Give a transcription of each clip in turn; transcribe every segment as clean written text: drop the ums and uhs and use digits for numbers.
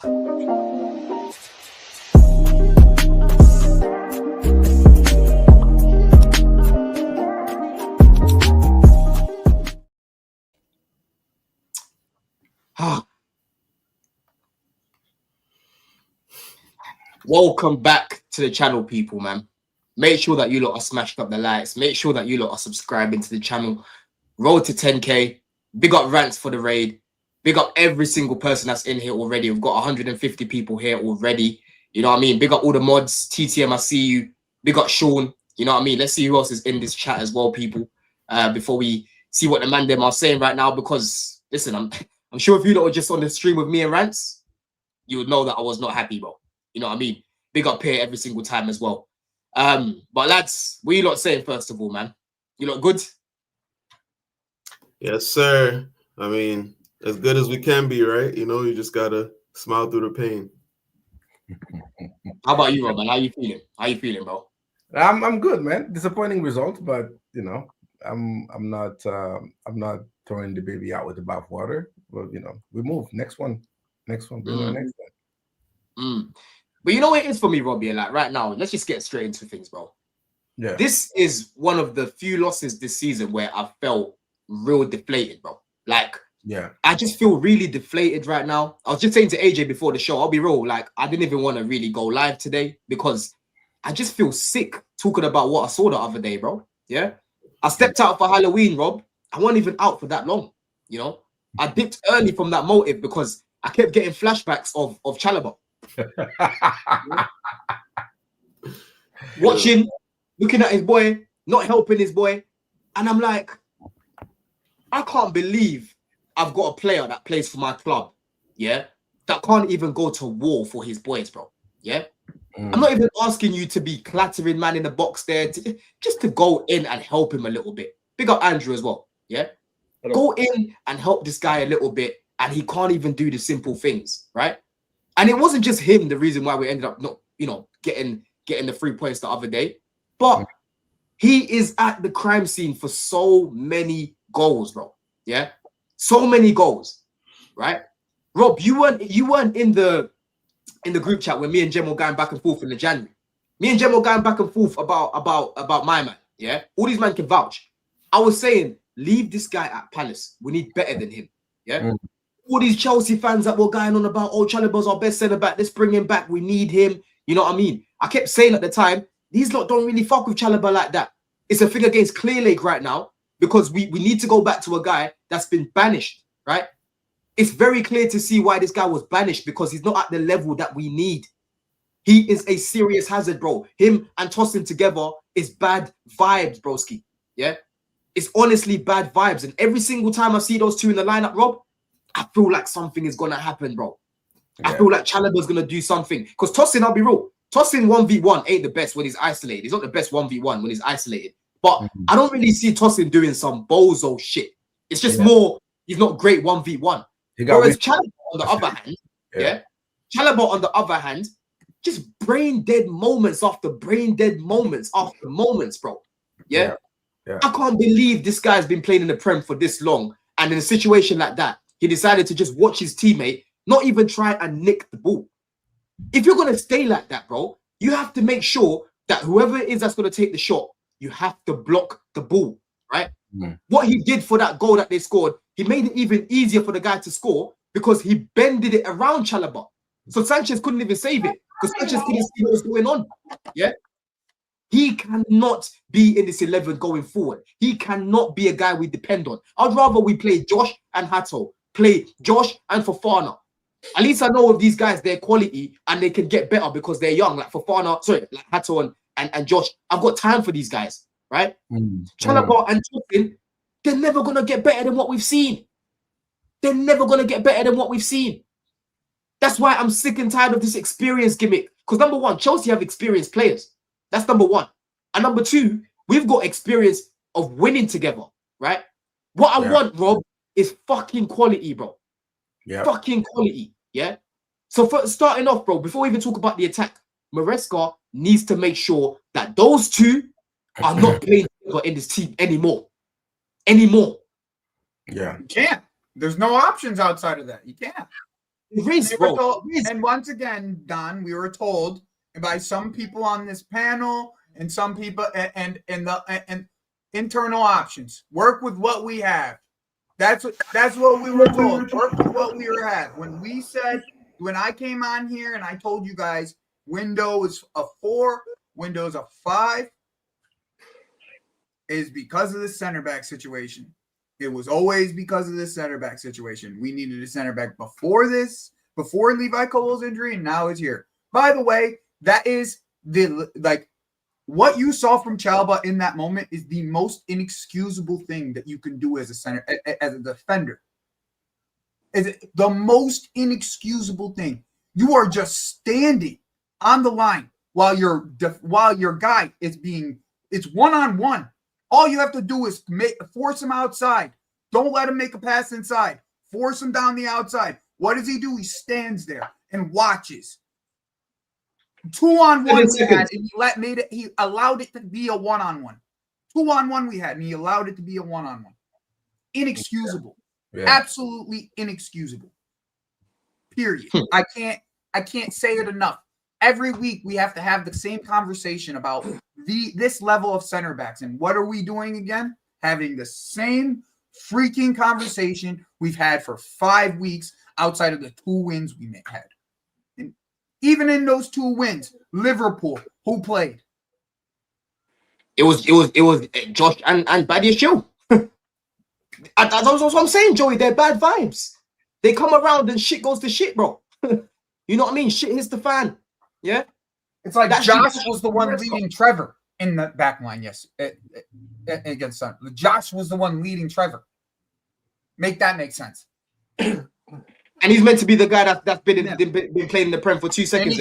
Welcome back to the channel, people, man. Make sure that you lot are smashing up the likes. Make sure that you lot are subscribing to the channel. Road to 10K. Big up Rants for the raid. Big up every single person that's in here already. We've got 150 people here already. You know what I mean? Big up all the mods. TTM, I see you. Big up Sean. You know what I mean? Let's see who else is in this chat as well, people. Before we see what the man them are saying right now. Because, listen, I'm sure if you lot were just on the stream with me and Rants, you would know that I was not happy, bro. You know what I mean? Big up here every single time as well. But lads, what you lot saying first of all, man? You lot good? Yes, sir. I mean, as good as we can be, right? You know, you just gotta smile through the pain. How about you, Rob, man? How you feeling? How you feeling, bro? I'm good, man. Disappointing result, but you know, I'm not throwing the baby out with the bathwater. But you know, we move. Next one. Bring on the next one. But you know what it is for me, Robbie? Like right now, let's just get straight into things, bro. Yeah. This is one of the few losses this season where I felt real deflated, bro. Like, yeah, I just feel really deflated right now. I was just saying to AJ before the show, I'll be real, like I didn't even want to really go live today because I just feel sick talking about what I saw the other day, bro. Yeah. I stepped out for Halloween, Rob. I wasn't even out for that long. You know, I dipped early from that motive because I kept getting flashbacks of Chalobah. Watching, looking at his boy, not helping his boy, and I'm like, I can't believe I've got a player that plays for my club, yeah, that can't even go to war for his boys, bro. Yeah, I'm not even asking you to be clattering man in the box there, just to go in and help him a little bit. Big up Andrew as well, yeah. Hello. Go in and help this guy a little bit, and he can't even do the simple things, right? And it wasn't just him the reason why we ended up not, you know, getting the 3 points the other day, but he is at the crime scene for so many goals, bro. Yeah, so many goals, right? Rob, you weren't in the group chat when me and Jem were going back and forth in the January. Me and Jem were going back and forth about my man. Yeah, all these men can vouch. I was saying, leave this guy at Palace. We need better than him. Yeah. All these Chelsea fans that were going on about, oh, Chalobah's our best centre back. Let's bring him back. We need him. You know what I mean? I kept saying at the time, these lot don't really fuck with Chalobah like that. It's a thing against Clear Lake right now because we need to go back to a guy that's been banished, right? It's very clear to see why this guy was banished because he's not at the level that we need. He is a serious hazard, bro. Him and Tosin together is bad vibes, broski. Yeah? It's honestly bad vibes. And every single time I see those two in the lineup, Rob, I feel like something is going to happen, bro. Yeah. I feel like Chalobah's going to do something. Because Tosin, I'll be real, Tosin 1v1 ain't the best when he's isolated. He's not the best 1v1 when he's isolated. But I don't really see Tosin doing some bozo shit. It's just more, he's not great 1v1. Whereas Chalobah, on the other hand, Chalobah, on the other hand, just brain dead moments after brain dead moments after moments, bro. Yeah? I can't believe this guy's been playing in the Prem for this long. And in a situation like that, he decided to just watch his teammate, not even try and nick the ball. If you're going to stay like that, bro, you have to make sure that whoever it is that's going to take the shot, you have to block the ball, right? What he did for that goal that they scored, he made it even easier for the guy to score because he bended it around Chalobah. So Sanchez couldn't even save it because Sanchez couldn't see what was going on. Yeah? He cannot be in this 11 going forward. He cannot be a guy we depend on. I'd rather we play Josh and Hato, play Josh and Fofana. At least I know of these guys, their quality, and they can get better because they're young. Like Fofana, sorry, like Hato and Josh. I've got time for these guys, right? Chalobah and Tosin, they're never going to get better than what we've seen. They're never going to get better than what we've seen. That's why I'm sick and tired of this experience gimmick. Because number one, Chelsea have experienced players. That's number one. And number two, we've got experience of winning together, right? What I want, Rob, is fucking quality, bro. Yeah. Fucking quality, yeah? So for starting off, bro, before we even talk about the attack, Maresca needs to make sure that those two are not playing together in this team anymore. Yeah. You can't. There's no options outside of that. You can't. is, bro. And once again, Don, we were told by some people on this panel and some people and internal options. Work with what we have. That's what we were told. Work with what we have. When I came on here and I told you guys Windows a 4, Windows a 5 is because of the center back situation. It was always because of the center back situation. We needed a center back before Levi Cole's injury, and now it's here. By the way, that is what you saw from Chalobah in that moment is the most inexcusable thing that you can do as a defender. Is the most inexcusable thing. You are just standing on the line while your guy is it's one-on-one. All you have to do is force him outside. Don't let him make a pass inside. Force him down the outside. What does he do? He stands there and watches. 2-on-1 we had, and he allowed it to be a 1-on-1. 2-on-1 we had, and he allowed it to be a 1-on-1. Inexcusable. Yeah. Absolutely inexcusable. Period. I can't say it enough. Every week we have to have the same conversation about this level of center backs. And what are we doing again? Having the same freaking conversation we've had for 5 weeks outside of the 2 wins we had. And even in those 2 wins, Liverpool, who played? It was Josh and Badiashile. That's what I'm saying, Joey. They're bad vibes. They come around and shit goes to shit, bro. You know what I mean? Shit hits the fan. Yeah, it's like Josh was the one leading Trevor in the back line. Yes, against Sun. Josh was the one leading Trevor. Make that make sense. And he's meant to be the guy that's been playing in the Prem for 2 seconds.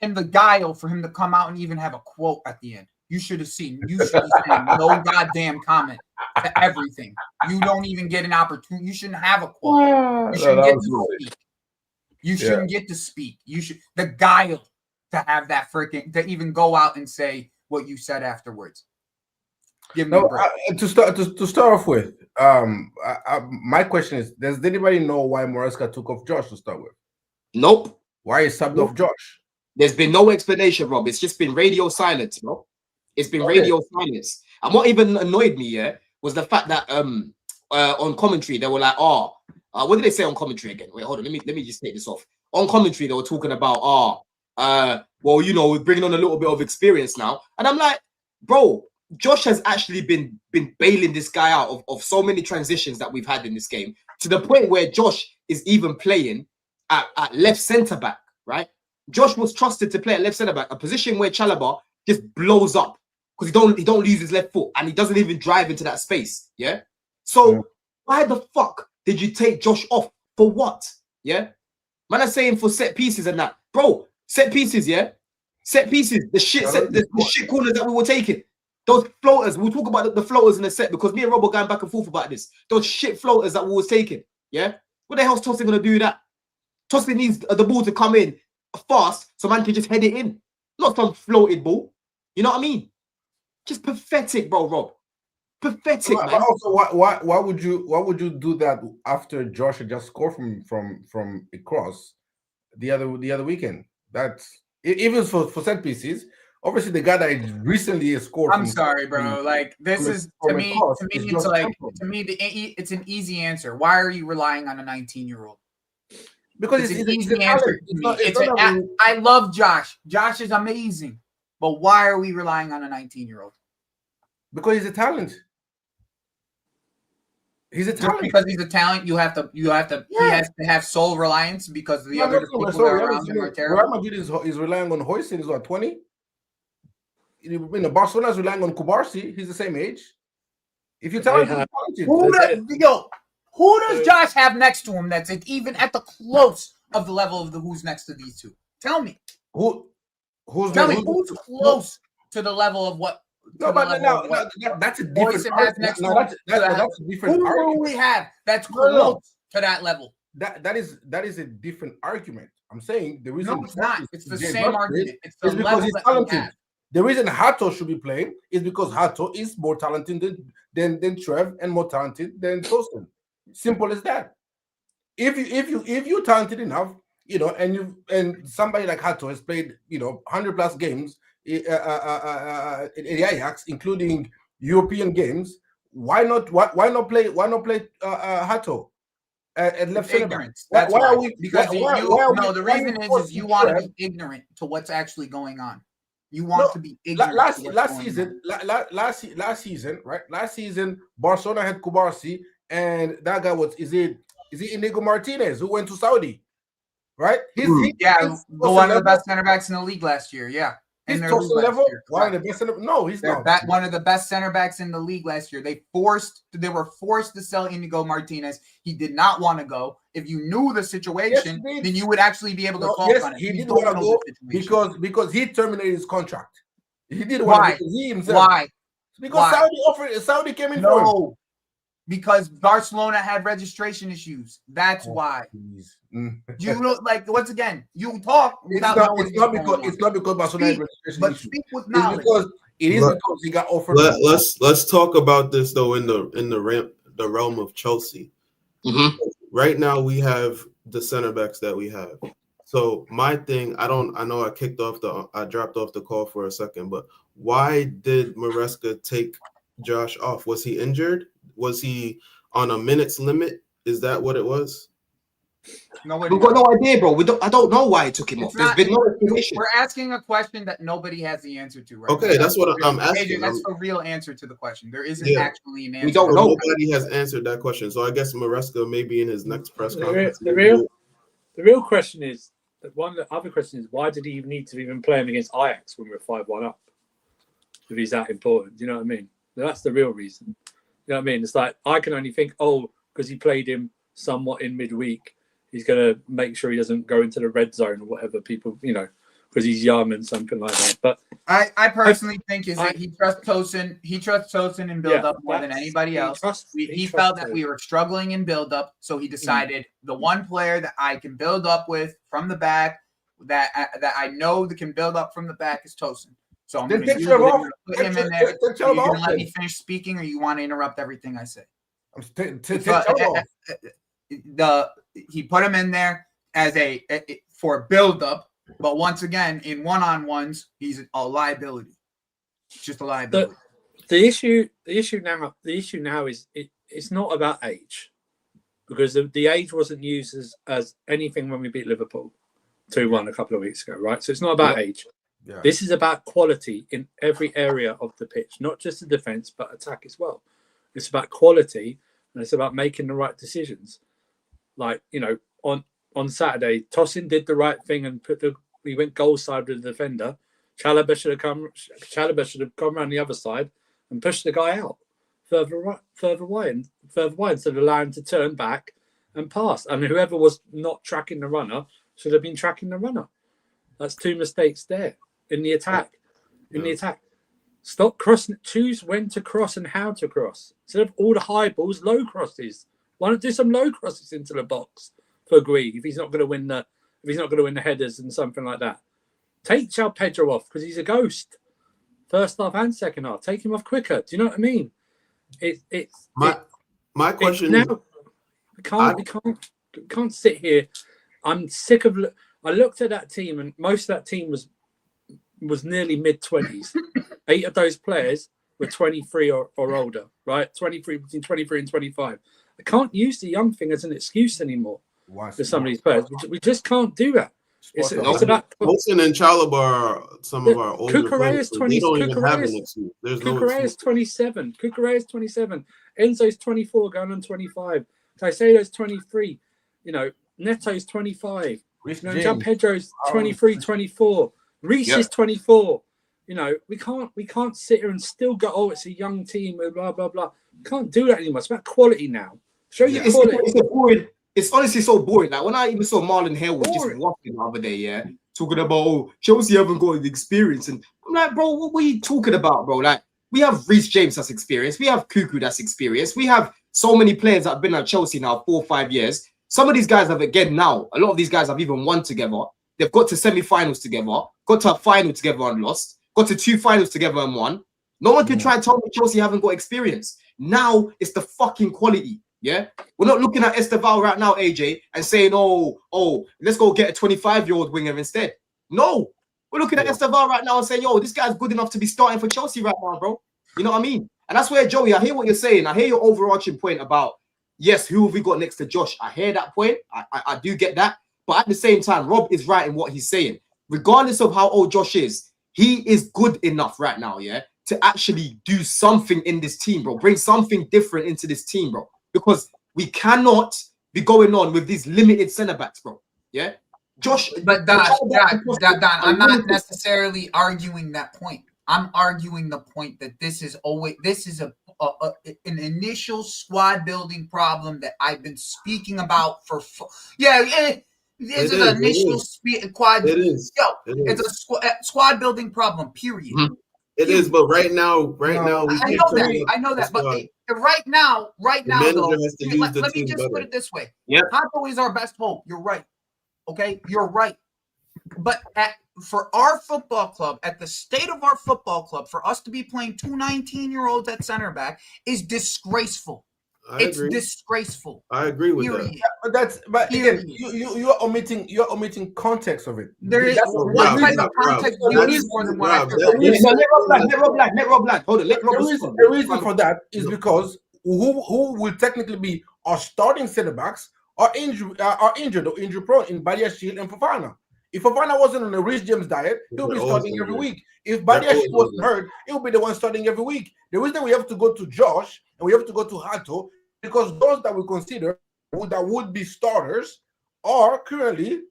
And the guile for him to come out and even have a quote at the end. You should have seen. You should have seen no goddamn comment to everything. You don't even get an opportunity. You shouldn't have a quote. You shouldn't get to speak. You shouldn't get to speak. You should the guile to have that freaking to even go out and say what you said afterwards. Give me a break. To start off with, my question is: does anybody know why Maresca took off Josh to start with? Nope. Why he subbed off Josh? There's been no explanation, Rob. It's just been radio silence, bro. It's been radio silence. And what even annoyed me, was the fact that on commentary they were like, what did they say on commentary again? Wait, hold on. Let me just take this off. On commentary they were talking about, well, you know, we're bringing on a little bit of experience now. And I'm like, bro, Josh has actually been bailing this guy out of so many transitions that we've had in this game, to the point where Josh is even playing at left centre back, right? Josh was trusted to play at left centre back, a position where Chalobah just blows up because he don't use his left foot and he doesn't even drive into that space. Yeah. So why the fuck did you take Josh off for what? Yeah. Man, I'm saying for set pieces and that, bro. Set pieces, yeah. Set pieces. The shit corners that we were taking. Those floaters. We'll talk about the floaters in a set because me and Rob are going back and forth about this. Those shit floaters that we was taking. Yeah. What the hell's Tosin gonna do that? Tosin needs the ball to come in fast so man can just head it in, not some floated ball. You know what I mean? Just pathetic, bro, Rob. Pathetic, man. Also, why would you do that after Josh had just scored from a cross the other weekend? That's even for set pieces. Obviously, the guy that recently scored. I'm sorry, bro. Like this is to me. It's like it's an easy answer. Why are you relying on a 19-year-old? Because it's an easy answer. I love Josh. Josh is amazing. But why are we relying on a 19-year-old? Because he's a talent. He's a talent. Just because he's a talent, you have to. He has to have sole reliance because the other people that are around him are terrible. Real Madrid is relying on Hoyson. He's what, 20? Barcelona is relying on Kubarsi. He's the same age. If you're talented, who does Josh have next to him that's even at the close of the level of who's next to these two? Tell me. Who's close to the level of what? That's a different argument. That's a different argument. Who do we have that's close to that level? That is a different argument. I'm saying the reason it's not. It's the same argument. It's the level because he's talented. The reason Hato should be playing is because Hato is more talented than Trev and more talented than Tosin. Simple as that. If you're talented enough you know, and somebody like Hato has played, you know, 100+ games in the Ajax, including European games. Why not play Hato at left center back? Ignorance. That's why. Are we? Because the reason is you want to Trev? be ignorant to what's actually going on. You want to be ignorant. Last to what's season, going last season, right? Last season, Barcelona had Kubarsi, and that guy was is it Inigo Martinez who went to Saudi, right? He's one of the best center backs in the league last year. Yeah. He's in their Tosin league level. last year. One of the best center. No, he's They're not. one of the best center backs in the league last year. They were forced to sell Inigo Martinez. He did not want to go. If you knew the situation, then you would actually be able to talk on it. He didn't want to go because he terminated his contract. He didn't want to. He himself. Why? Because Saudi came in for him. No, because Barcelona had registration issues. That's why. You know, like once again, you talk. It's not because Barcelona had registration but issues. Speak with knowledge. Because he got offered. Let's talk about this though in the realm of Chelsea. Mm-hmm. Right now we have the center backs that we have. So my thing, I know I dropped off the call for a second, but why did Maresca take Josh off? Was he injured? Was he on a minutes limit? Is that what it was? We've got no idea, bro. I don't know why he took him off. There's been no explanation. We're asking a question that nobody has the answer to right now. Okay, that's what I'm asking. That's a real answer to the question. There isn't actually an answer. We don't know. Nobody has answered that question. So I guess Maresca may be in his next press conference. The real question is the other question is why did he even need to even play him against Ajax when we were 5-1 up? If he's that important, do you know what I mean? That's the real reason. You know what I mean? It's like I can only think, because he played him somewhat in midweek, he's going to make sure he doesn't go into the red zone or whatever people, you know, because he's young and something like that. But I personally think that he trusts Tosin. He trusts Tosin in build up more than anybody else. He felt that we were struggling in build up, so he decided the one player that I can build up with from the back that I know that can build up from the back is Tosin. So I'm going to put him in there. You're going to let me finish speaking, or you want to interrupt everything I say? He put him in there as for build up, but once again, in one-on-ones, he's a liability. Just a liability. The issue now is it's not about age, because the age wasn't used as anything when we beat Liverpool 2-1 a couple of weeks ago, right? So it's not about age. Yeah. This is about quality in every area of the pitch, not just the defense, but attack as well. It's about quality, and it's about making the right decisions. Like, you know, on Saturday, Tosin did the right thing and we went goal side with the defender. Chalobah should have come around the other side and pushed the guy out further wide instead of allowing him to turn back and pass. And whoever was not tracking the runner should have been tracking the runner. That's two mistakes there in the attack. Stop crossing. Choose when to cross and how to cross. Instead of all the high balls, low crosses. Why not do some low crosses into the box for Gui if he's not going to win the headers and something like that? Take Pedro off because he's a ghost. First half and second half. Take him off quicker. Do you know what I mean? My question is, we can't sit here. I'm sick of. I looked at that team, and most of that team was nearly mid-20s. 8 of those players were 23 or older, right? Between 23 and 25. I can't use the young thing as an excuse anymore for some of these players. We just can't do that. It's about Tosin and Chalobah are some of our older players. So they don't even have an excuse. Cucurella's 27. Cucurella's 27. Enzo's 24, going on 25. Caicedo's 23. You know, Neto's 25. Pedro's 23, 24. Reece is 24. You know, we can't sit here and still go, it's a young team, blah, blah, blah. We can't do that anymore. It's about quality now. Show your quality. It's honestly so boring. Like when I even saw Marlon Harewood just walking the other day, talking about Chelsea haven't got the experience, and I'm like, bro, what are you talking about, bro? Like we have Reece James that's experienced, we have Cuckoo that's experienced, we have so many players that have been at Chelsea now 4 or 5 years. Some of these guys have again now. A lot of these guys have even won together. They've got to semi-finals together, got to a final together and lost, got to 2 finals together and won. No one can try and tell me Chelsea haven't got experience. Now it's the fucking quality. Yeah, we're not looking at Esteval right now, AJ, and saying, oh, let's go get a 25-year-old winger instead. No, we're looking at Esteval right now and saying, yo, this guy's good enough to be starting for Chelsea right now, bro. You know what I mean? And that's where, Joey, I hear what you're saying. I hear your overarching point about, yes, who have we got next to Josh? I hear that point. I do get that. But at the same time, Rob is right in what he's saying. Regardless of how old Josh is, he is good enough right now, yeah, to actually do something in this team, bro. Bring something different into this team, bro. Because we cannot be going on with these limited centre backs, bro. Yeah, Josh. But Don, I'm not necessarily arguing that point. I'm arguing the point that this is an initial squad building problem that I've been speaking about for. This is an initial squad. It is. It's a squad building problem. Period. Mm-hmm. It is, but right now, I know that, but right now, though, let me just put it this way. Yeah, Hato is our best hope. You're right. Okay, you're right. But for our football club, at the state of our football club, for us to be playing 2 19-year-olds at center back is disgraceful. It's disgraceful. I agree with Period. that. But again, you're omitting context of it. There is what type of context you need more than what I Let Rob Black. Hold on. The reason for that is because who will technically be our starting centre backs are injured or injury prone in Badiashile and Fofana. If Fofana wasn't on a Reece James diet, he'll be starting every week. If Badiashile wasn't hurt, he'll be the one starting every week. The reason we have to go to Josh and we have to go to Hato because those that we consider that would be starters are currently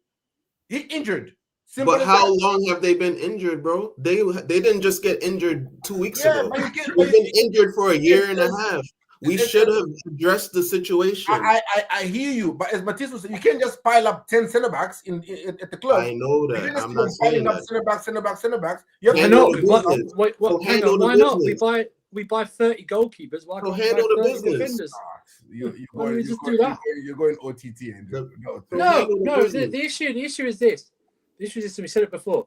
injured. Simple. But how long have they been injured, bro? They didn't just get injured 2 weeks ago. They've been injured for a year and a half. We should have addressed the situation. I hear you, but as Matisse said, you can't just pile up 10 center backs at the club. I know that. I'm not saying that. Center backs. I know. Hang on. Why not? We buy 30 goalkeepers. Why can't we handle the 30 business? defenders? You're going OTT. No. The issue is this. The issue is, we said it before.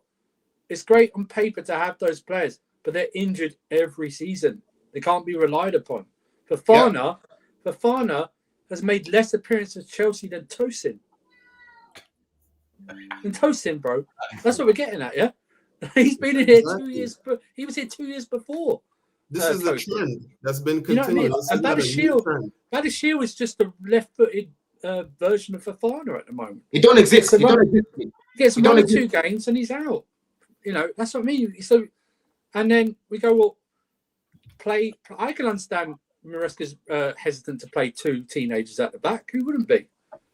It's great on paper to have those players, but they're injured every season. They can't be relied upon. Fofana has made less appearances at Chelsea than Tosin. Bro. That's what we're getting at, yeah? He's been in here 2 years, but he was here 2 years before. This is a trend that's been continuous. And Badiashile is just a left-footed version of Fofana at the moment. He don't exist. He gets 1 or 2 games and he's out. You know, that's what I mean. So, and then we go, well, play. I can understand Maresca's hesitant to play 2 teenagers at the back. Who wouldn't be?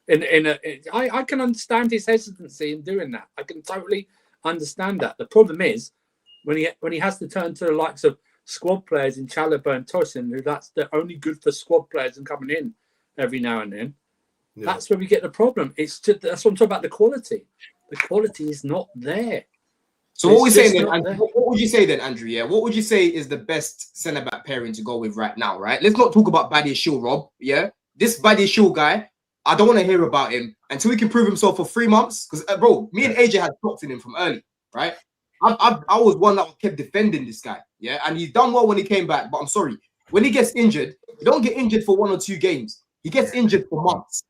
I can understand his hesitancy in doing that. I can totally understand that. The problem is when he has to turn to the likes of squad players in Chalobah and Tosin, who they're only good for squad players and coming in every now and then. Yeah. That's where we get the problem. That's what I'm talking about. The quality is not there. So what would you say then, Andrew? Yeah, what would you say is the best centre back pairing to go with right now? Right, let's not talk about Badiashile, Rob. Yeah, this Badiashile guy, I don't want to hear about him until he can prove himself for 3 months. Because bro, me and AJ had talked in him from early, right? I was one that kept defending this guy, yeah, and he's done well when he came back. But I'm sorry, when he gets injured, he don't get injured for 1 or 2 games. He gets injured for months,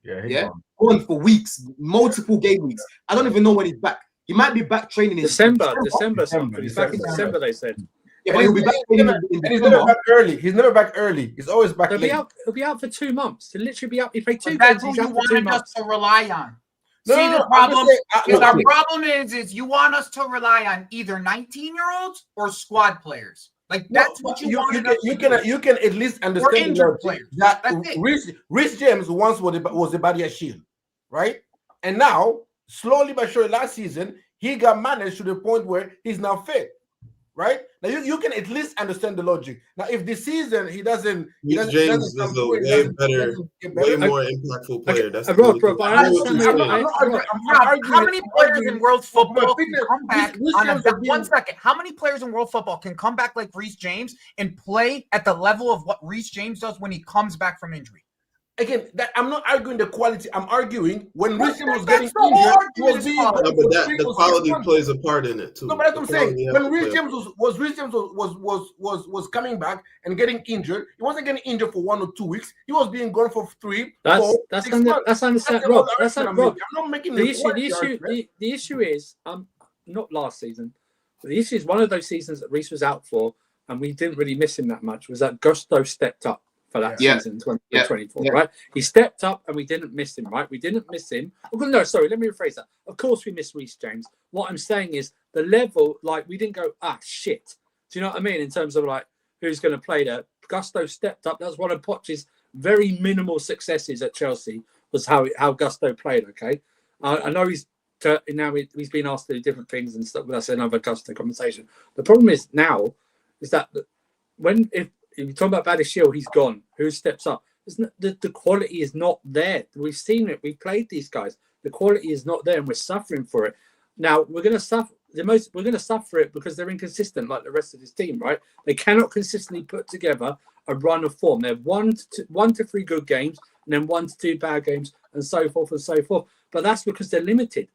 going for weeks, multiple game weeks. I don't even know when he's back. He might be back training in December. He's back in December, they said. Yeah, but he'll be back and he's never back early. He's never back early. He's always back late. He'll be out for 2 months. He'll literally be out. He played 2 games. That's who you wanted us to rely on. The problem is you want us to rely on either 19-year-olds or squad players. Like that's what you want. You can at least understand that Reece James once was a Badiashile, right? And now, slowly but surely, last season he got managed to the point where he's now fit. Right now, you can at least understand the logic. Now, if this season he doesn't, James is a way more impactful player. That's how many players in world football can come back on 1 second? How many players in world football can come back like Reece James and play at the level of what Reece James does when he comes back from injury? again, that I'm not arguing the quality. I'm arguing when Reece James was getting That's the whole injured, argument he was is being quality. No, but the quality plays a part in it too. No, but that's what I'm saying. quality has When to Reece play a James part. Reece James was coming back and getting injured, he wasn't getting injured for 1 or 2 weeks. He was being gone for 3, 4, 6 months. That's understand, the Rob. whole That's argument Rob. I'm not making The the issue, quality argument. the issue is, not last season. But the issue is one of those seasons that Reece was out for, and we didn't really miss him that much. Was that Gusto stepped up for that season, 2024, right? He stepped up, and we didn't miss him, right? We didn't miss him. Oh, no, sorry, let me rephrase that. Of course, we missed Reece James. What I'm saying is the level, like we didn't go, shit. Do you know what I mean? In terms of like who's going to play there, Gusto stepped up. That's one of Poch's very minimal successes at Chelsea. Was how Gusto played. Okay, I know he's been asked to do different things and stuff. But that's another Gusto conversation. The problem is now is that if you talk about Badiashile, he's gone. Who steps up? The quality is not there. We've seen it. We've played these guys. The quality is not there, and we're suffering for it. Now we're going to suffer. We're going to suffer it because they're inconsistent, like the rest of this team, right? They cannot consistently put together a run of form. They're 1 to 3 good games, and then 1 to 2 bad games, and so forth and so forth. But that's because they're limited.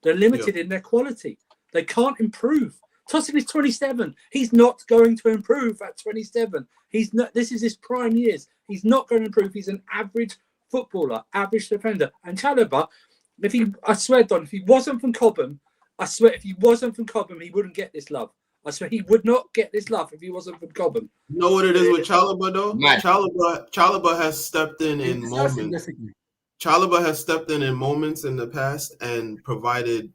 They're limited in their quality. They can't improve. Tosin is 27. He's not going to improve at 27. He's not. This is his prime years. He's not going to improve. He's an average footballer, average defender. And Chalobah, I swear, Don, if he wasn't from Cobham, he wouldn't get this love. I swear he would not get this love if he wasn't from Cobham. You know what it is with Chalobah though? Man. Chalobah has stepped in moments. Chalobah has stepped in moments in the past and provided,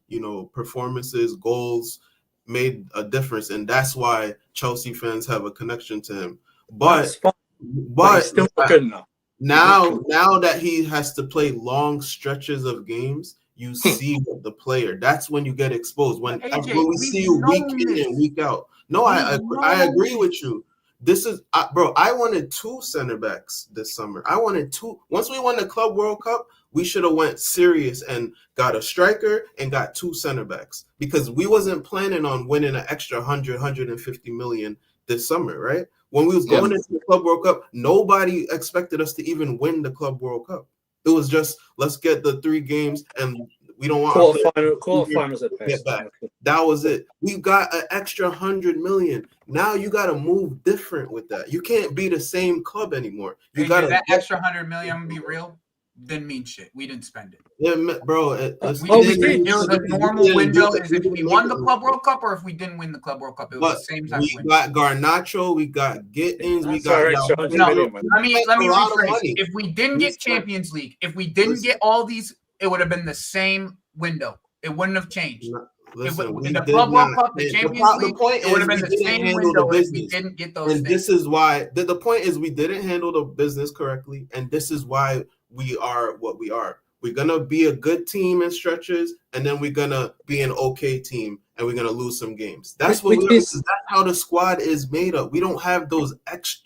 performances, goals, made a difference, and that's why Chelsea fans have a connection to him. But he's still not good enough. Now that he has to play long stretches of games, you see the player. That's when you get exposed. When we see you week in and week out. No, I agree with you. This is, bro, I wanted 2 center backs this summer. I wanted 2. Once we won the Club World Cup, we should have went serious and got a striker and got 2 center backs because we wasn't planning on winning an extra 150 million this summer, right? When we was going into the Club World Cup, nobody expected us to even win the Club World Cup. It was just, let's get the 3 games and we don't want quarterfinals at best. Back. That was it. We got an extra 100 million. Now you got to move different with that. You can't be the same club anymore. You got that extra 100 million. I'm gonna be real. Didn't mean shit. We didn't spend it. Yeah, bro. It was a normal window. Is if we won the Club World Cup or if we didn't win the Club World Cup. It was the same time. We got Garnacho. We got Gittins. We got. Let me rephrase. If we didn't get Champions League, if we didn't get all these, it would have been the same window. It wouldn't have changed. Listen, the Club World Cup, the Champions League, it would have been the same window if we didn't get those things. This is why the point is we didn't handle the business correctly, and this is why we are what we are. We're gonna be a good team in stretches, and then we're gonna be an okay team, and we're gonna lose some games. That's that's how the squad is made up. We don't have those X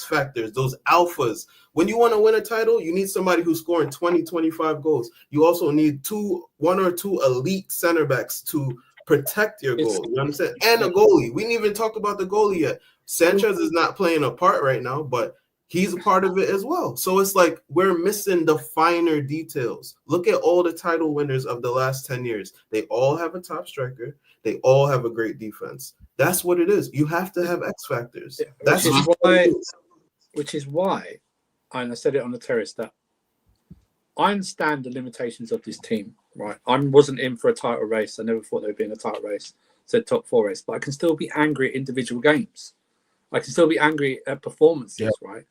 factors, those alphas. When you want to win a title, you need somebody who's scoring 20, 25 goals. You also need 1 or 2 elite center backs to protect your goal. You understand? And a goalie. We didn't even talk about the goalie yet. Sanchez is not playing a part right now, but he's a part of it as well. So it's like we're missing the finer details. Look at all the title winners of the last 10 years. They all have a top striker. They all have a great defense. That's what it is. You have to have X factors. Which is why, and I said it on the terrace, that I understand the limitations of this team, right? I wasn't in for a title race. I never thought they would be in a title race. Said top 4 race, but I can still be angry at individual games. I can still be angry at performances, right?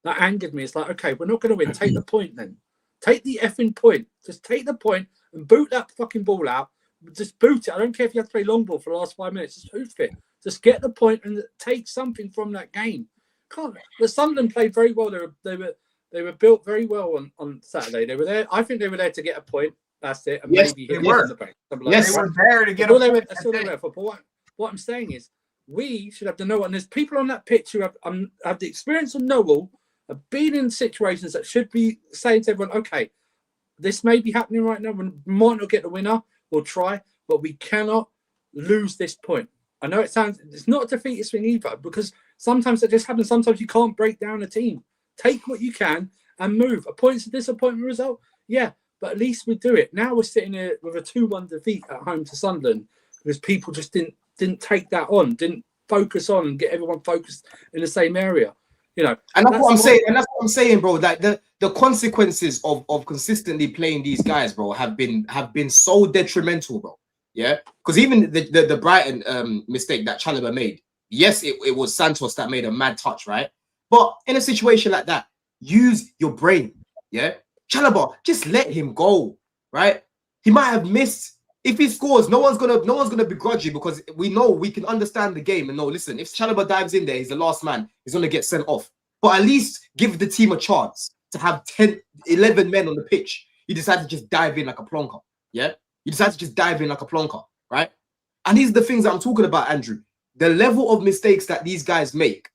That angered me. It's like, okay, we're not going to win. Take the point then. Take the effing point. Just take the point and boot that fucking ball out. Just boot it. I don't care if you have to play long ball for the last 5 minutes. Just hoof it. Just get the point and take something from that game. The Sunderland played very well. They were built very well on Saturday. They were there. I think they were there to get a point. That's it. And maybe they were. The bank. They were there to get a point. That's all they were for. But what I'm saying is, we should have to know, and there's people on that pitch who have the experience of know-all, have been in situations that should be saying to everyone, okay, this may be happening right now. We might not get the winner. We'll try, but we cannot lose this point. I know it's not a defeatist thing either, because sometimes it just happens. Sometimes you can't break down a team. Take what you can and move. A point's a disappointment result, yeah, but at least we do it. Now we're sitting here with a 2-1 defeat at home to Sunderland because people just didn't take that on, didn't focus on and get everyone focused in the same area. You know, and that's what I'm saying. And that's what I'm saying, bro. Like the consequences of consistently playing these guys, bro, have been so detrimental, bro. Yeah, because even the Brighton mistake that Chalobah made, yes, it was Santos that made a mad touch, right? But in a situation like that, use your brain. Yeah, Chalobah, just let him go, right? He might have missed. If he scores, no one's gonna begrudge you because we know we can understand the game and know. Listen, if Chalobah dives in there, he's the last man. He's gonna get sent off. But at least give the team a chance to have 10, 11 men on the pitch. You decide to just dive in like a plonker. Yeah. You decide to just dive in like a plonker, right? And these are the things that I'm talking about, Andrew. The level of mistakes that these guys make,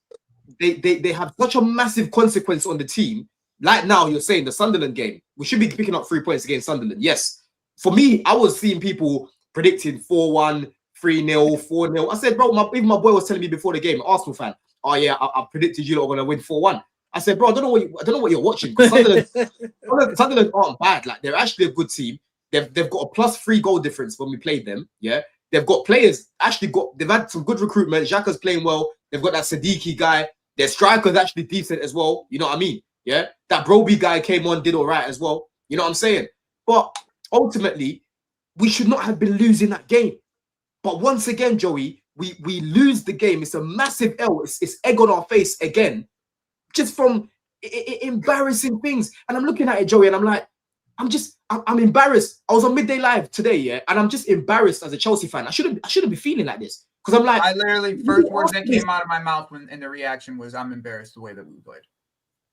they have such a massive consequence on the team. Like now, you're saying the Sunderland game, we should be picking up 3 points against Sunderland. Yes. For me, I was seeing people predicting 4-1, 3-0, 4-0. I said, bro, even my boy was telling me before the game, Arsenal fan, oh yeah, I predicted you lot were gonna win 4-1. I said, bro, I don't know what you're watching. Sunderland aren't bad. Like they're actually a good team. They've got a +3 goal difference when we played them. Yeah, they've got players. They've had some good recruitment. Xhaka's playing well. They've got that Siddiqui guy. Their striker's actually decent as well. You know what I mean? Yeah, that Broby guy came on, did all right as well. You know what I'm saying? But ultimately, we should not have been losing that game. But once again, Joey, we lose the game. It's a massive L. It's egg on our face again, just from embarrassing things. And I'm looking at it, Joey, and I'm like, I'm embarrassed. I was on Midday Live today, yeah, and I'm just embarrassed as a Chelsea fan. I shouldn't be feeling like this because I'm like, I literally first words that came out of my mouth in the reaction was, "I'm embarrassed the way that we played."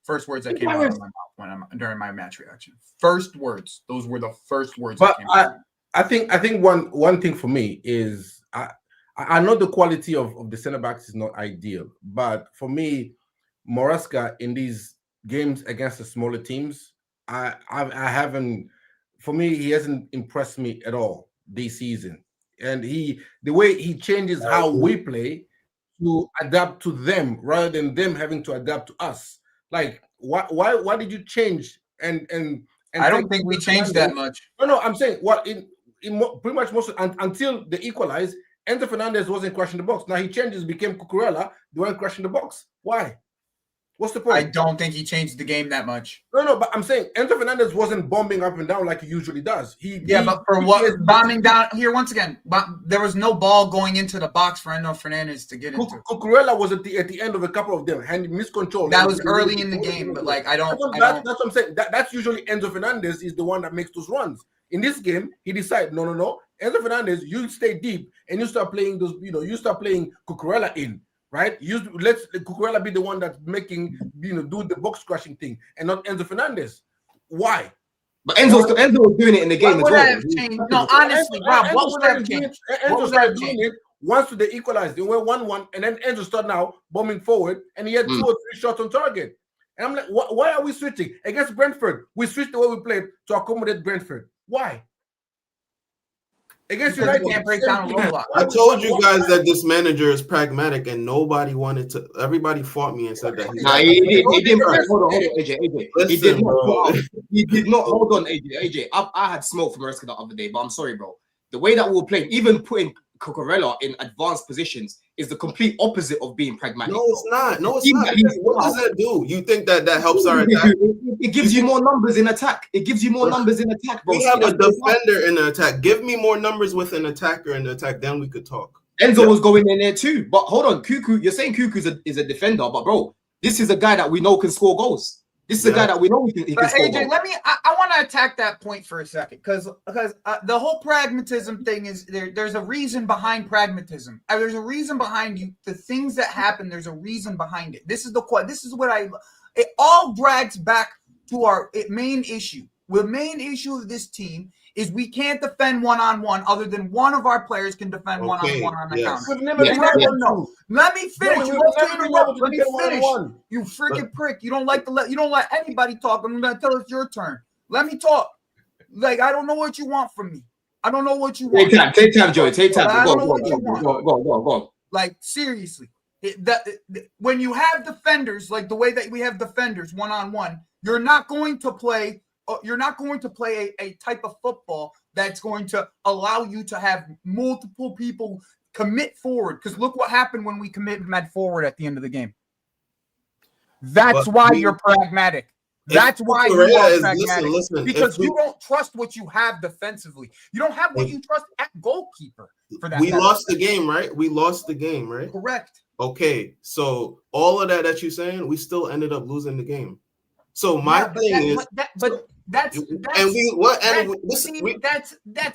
First words that came out of my mouth during my match reaction. First words. Those were the first words. But I think one thing for me is I know the quality of the center backs is not ideal, but for me, Maresca in these games against the smaller teams, I haven't. For me, he hasn't impressed me at all this season, and the way he changes how we play to adapt to them rather than them having to adapt to us. Like, why did you change? And I don't think we changed that much. No, I'm saying pretty much most until they equalized, Enzo Fernandez wasn't crashing the box. Now he changes, became Cucurella. They weren't crashing the box. Why? What's the point? I don't think he changed the game that much. No, but I'm saying Enzo Fernandez wasn't bombing up and down like he usually does. But for what bombing down here once again, there was no ball going into the box for Enzo Fernandez to get into. Cucurella was at the end of a couple of them, and miscontrol. That was early in the game, but like that's what I'm saying. That's usually Enzo Fernandez is the one that makes those runs. In this game, he decided, no. Enzo Fernandez, you stay deep and you start playing those. You start playing Cucurella in. Right? Let Cucurella be the one that's making, do the box crashing thing and not Enzo Fernandez. Why? But Enzo was doing it in the game as well. No, honestly, Rob, what would have changed? Enzo started doing it once they equalized. They went 1-1, and then Enzo started now bombing forward, and he had 2 or 3 shots on target. And I'm like, why are we switching? Against Brentford, we switched the way we played to accommodate Brentford. Why? Against United, can't break down a robot. I told you guys that this manager is pragmatic, and nobody wanted to. Everybody fought me and said that. He didn't. Hold on, AJ. Listen, he did not. Hold on, AJ. I had smoke from Maresca the other day, but I'm sorry, bro. The way that we were playing, even putting Cucurella in advanced positions, is the complete opposite of being pragmatic. No, it's not. What does that do? You think that helps our attack? It gives you more numbers in attack. Bro. We have a defender in the attack. Give me more numbers with an attacker in the attack, then we could talk. Enzo was going in there too. But hold on, you're saying Cuckoo is a defender, but bro, this is a guy that we know can score goals. This is a guy that we know he can score AJ, goals. I want to attack that point for a second because the whole pragmatism thing is there's a reason behind pragmatism. There's a reason behind the things that happen. There's a reason behind it. This is what it all drags back to our main issue. The main issue of this team is we can't defend one-on-one other than one of our players can defend one-on-one on the counter. Let me finish. Let me finish. You freaking prick. You don't let anybody talk. I'm gonna tell it's your turn. Let me talk. Like, I don't know what you want from me. I don't know what you want. Take time, Joey. Take time. I don't know what you want. Go. Like, seriously. When you have defenders, like the way that we have defenders one-on-one, You're not going to play. You're not going to play a type of football that's going to allow you to have multiple people commit forward. Because look what happened when we committed forward at the end of the game. That's why you're pragmatic. That's why you are pragmatic. Because you don't trust what you have defensively. You don't have what you trust at goalkeeper for that. We lost the game, right? We lost the game, right? Correct. Okay, so all of that you're saying, we still ended up losing the game. So my thing is, that's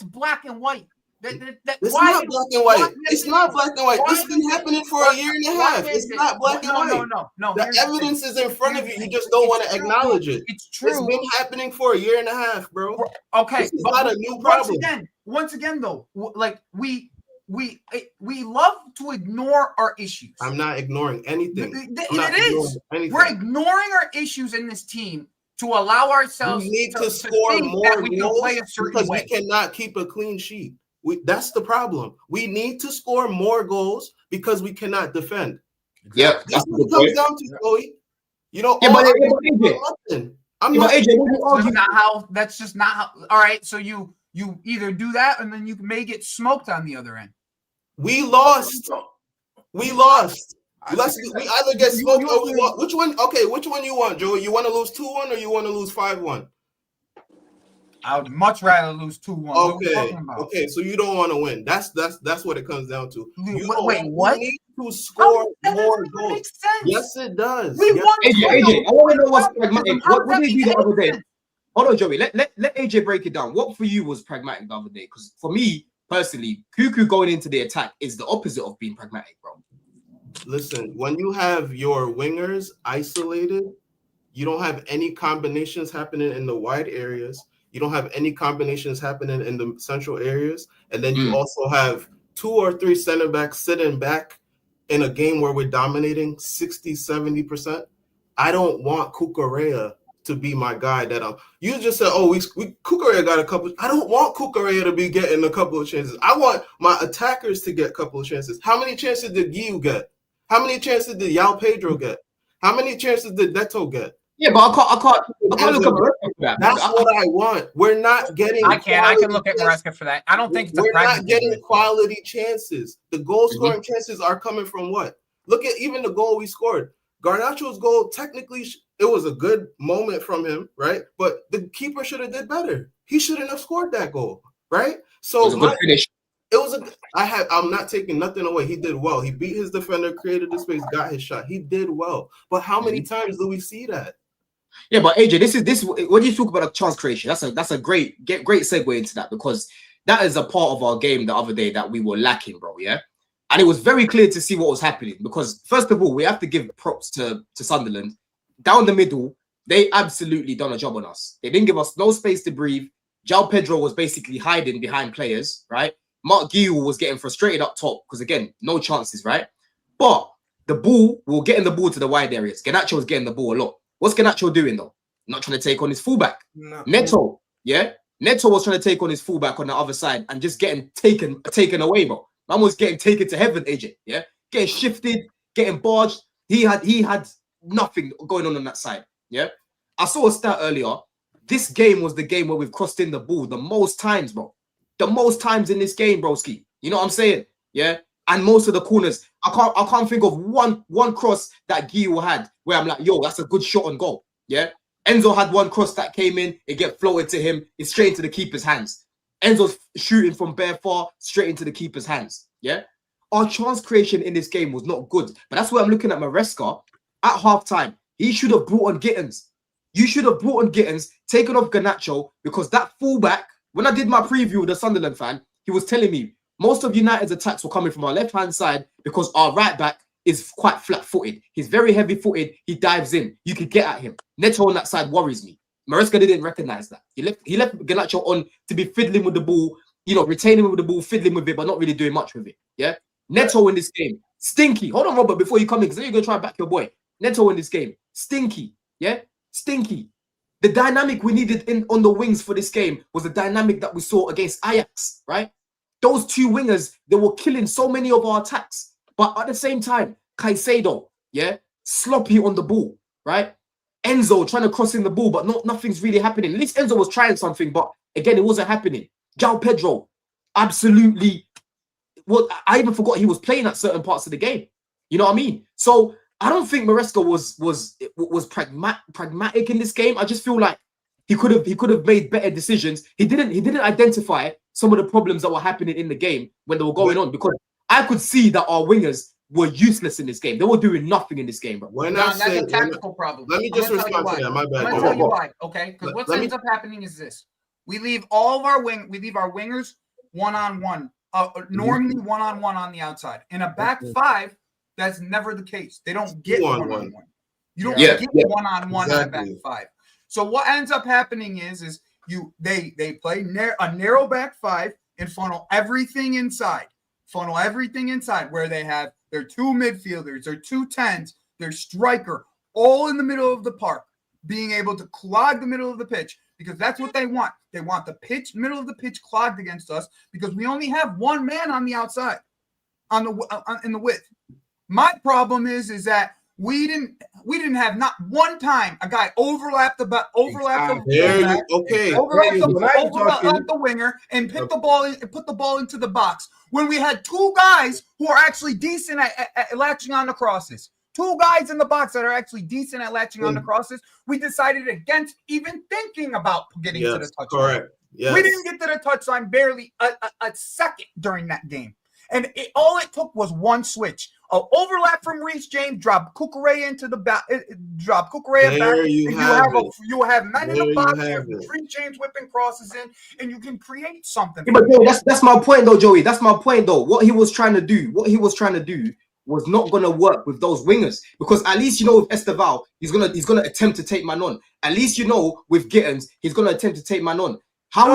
black and white. It's not black and white. It's not black and white. This has been happening for a year and a half. It's not black and white. No. The evidence is in front of you. You just don't want to acknowledge it. It's true. It's been happening for a year and a half, bro. Okay, it's not a new problem. Once again, though, like we love to ignore our issues. I'm not ignoring anything. We're ignoring our issues in this team to allow ourselves. We need to score more goals because we cannot keep a clean sheet. That's the problem. We need to score more goals because we cannot defend. Yeah, that's what it comes down to, Chloe. You know, that's just not how. All right, so you either do that and then you may get smoked on the other end. We lost. We either get smoked or we lost. Which one? Okay, which one you want, Joey? You want to lose 2-1 or you want to lose 5-1? I would much rather lose 2-1. Okay, so you don't want to win. That's what it comes down to. Wait, what? You need to score more goals. Yes, it does. AJ, I want to know what's pragmatic. What did he do the other day? Hold on, Joey. Let AJ break it down. What for you was pragmatic the other day? Because for me personally, Cuckoo going into the attack is the opposite of being pragmatic, bro. Listen, when you have your wingers isolated, you don't have any combinations happening in the wide areas. You don't have any combinations happening in the central areas. And then you also have 2 or 3 center backs sitting back in a game where we're dominating 60, 70%. I don't want Cucurella to be my guy you just said, Cucurella got a couple. I don't want Cucurella to be getting a couple of chances. I want my attackers to get a couple of chances. How many chances did Guiu get? How many chances did Yao Pedro get? How many chances did Neto get? Yeah, but I can't look at Maresca for that. That's what I want. We're not getting. I can look at Maresca for that. I don't think we're not getting quality chances. The goal scoring chances are coming from what? Look at even the goal we scored. Garnacho's goal, technically, it was a good moment from him, right? But the keeper should have did better. He shouldn't have scored that goal, right? So it was a good finish. I'm not taking nothing away. He did well. He beat his defender, created the space, got his shot. He did well. But how many times do we see that? Yeah, but AJ, this when you talk about a chance creation, that's a great segue into that, because that is a part of our game the other day that we were lacking, bro. Yeah, and it was very clear to see what was happening, because first of all, we have to give props to Sunderland. Down the middle, they absolutely done a job on us. They didn't give us no space to breathe. João Pedro was basically hiding behind players, right? Mark Guiu was getting frustrated up top because, again, no chances, right? But the ball, we were getting the ball to the wide areas. Garnacho was getting the ball a lot. What's Garnacho doing, though? Not trying to take on his fullback. No. Neto was trying to take on his fullback on the other side and just getting taken away, bro. Man was getting taken to heaven, AJ, yeah? Getting shifted, getting barged. He had nothing going on that side, yeah? I saw a stat earlier. This game was the game where we've crossed in the ball the most times, bro. The most times in this game, broski. You know what I'm saying? Yeah. And most of the corners, I can't think of one cross that Guiu had where I'm like, yo, that's a good shot on goal. Yeah. Enzo had one cross that came in, it get floated to him, it's straight into the keeper's hands. Enzo's shooting from bare far, straight into the keeper's hands. Yeah. Our chance creation in this game was not good. But that's where I'm looking at Maresca at halftime. He should have brought on Gittins. You should have brought on Gittins, taken off Garnacho, because that fullback, when I did my preview with the Sunderland fan, he was telling me most of United's attacks were coming from our left-hand side because our right back is quite flat-footed. He's very heavy-footed. He dives in. You could get at him. Neto on that side worries me. Maresca didn't recognize that. He left Garnacho on to be fiddling with the ball, you know, retaining with the ball, fiddling with it, but not really doing much with it. Yeah. Neto in this game, stinky. Hold on, Robert, before you come in, because then you're gonna try and back your boy. Neto in this game, stinky. Yeah, stinky. The dynamic we needed on the wings for this game was the dynamic that we saw against Ajax, right? Those two wingers, they were killing so many of our attacks. But at the same time, Caicedo, yeah, sloppy on the ball, right? Enzo trying to cross in the ball, but nothing's really happening. At least Enzo was trying something, but again, it wasn't happening. João Pedro, absolutely. Well, I even forgot he was playing at certain parts of the game. You know what I mean? So I don't think Maresca was pragmatic in this game. I just feel like he could have made better decisions. He didn't identify some of the problems that were happening in the game when they were going on, because I could see that our wingers were useless in this game. They were doing nothing in this game, bro. That's a tactical problem. Let me just respond to that. My bad. I'm gonna tell you why, okay? Because what ends up happening is this: we leave our wingers one-on-one, normally one-on-one on the outside. In a back five, that's never the case. They don't get one-on-one. You don't get one-on-one in a back five. So what ends up happening is they play a narrow back five and funnel everything inside. Where they have their two midfielders, their two 10s, their striker, all in the middle of the park, being able to clog the middle of the pitch, because that's what they want. They want the middle of the pitch clogged against us, because we only have one man on the outside, in the width. My problem is that we didn't have not one time a guy overlap the winger and put the ball into the box, when we had two guys who are actually decent at latching on the crosses. Two guys in the box that are actually decent at latching on the crosses. We decided against even thinking about getting to the touchline. Correct. Yes. We didn't get to the touchline barely a second during that game. And all it took was one switch. An overlap from Reece James, drop Cucurella into the back, drop Cucurella back. You have men in the box, you have Reece James whipping crosses in, and you can create something. Yeah, but Joey, that's my point though, Joey. That's my point though. What he was trying to do was not gonna work with those wingers, because at least with Esteval, he's gonna attempt to take man on. At least with Gittins, he's gonna attempt to take man on. The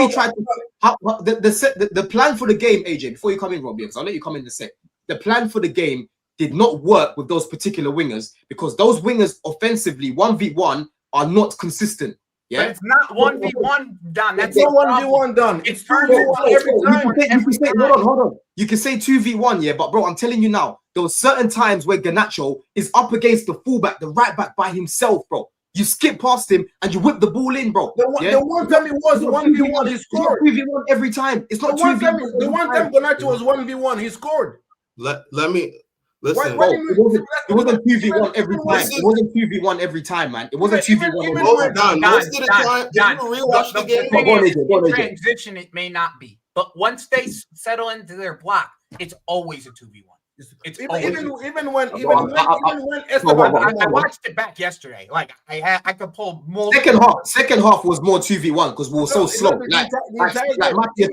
plan for the game, AJ, before you come in, Robbie, because I'll let you come in a sec. The plan for the game did not work with those particular wingers, because those wingers offensively 1v1 are not consistent. Yeah, but it's not 1v1 done. That's not 1v1 done. It's 2v1 every time. Hold on. You can say 2v1, yeah, but bro, I'm telling you now, there were certain times where Garnacho is up against the fullback, the right back by himself, bro. You skip past him and you whip the ball in, bro. The one time it was 1v1, he scored. 2v1 every time. It's not 2v1. The one time Garnacho was 1v1, he scored. Let me listen. Bro, it wasn't 2v1 every time. It wasn't 2v1 every time, man. It wasn't 2v1. Most of the time, if you rewatch the game, transition, it may not be, but once they settle into their block, it's always a 2v1. Even when Esteban, I watched it back yesterday. Like I could pull more. Second half was more 2v1 because we were so slow. Like Matthew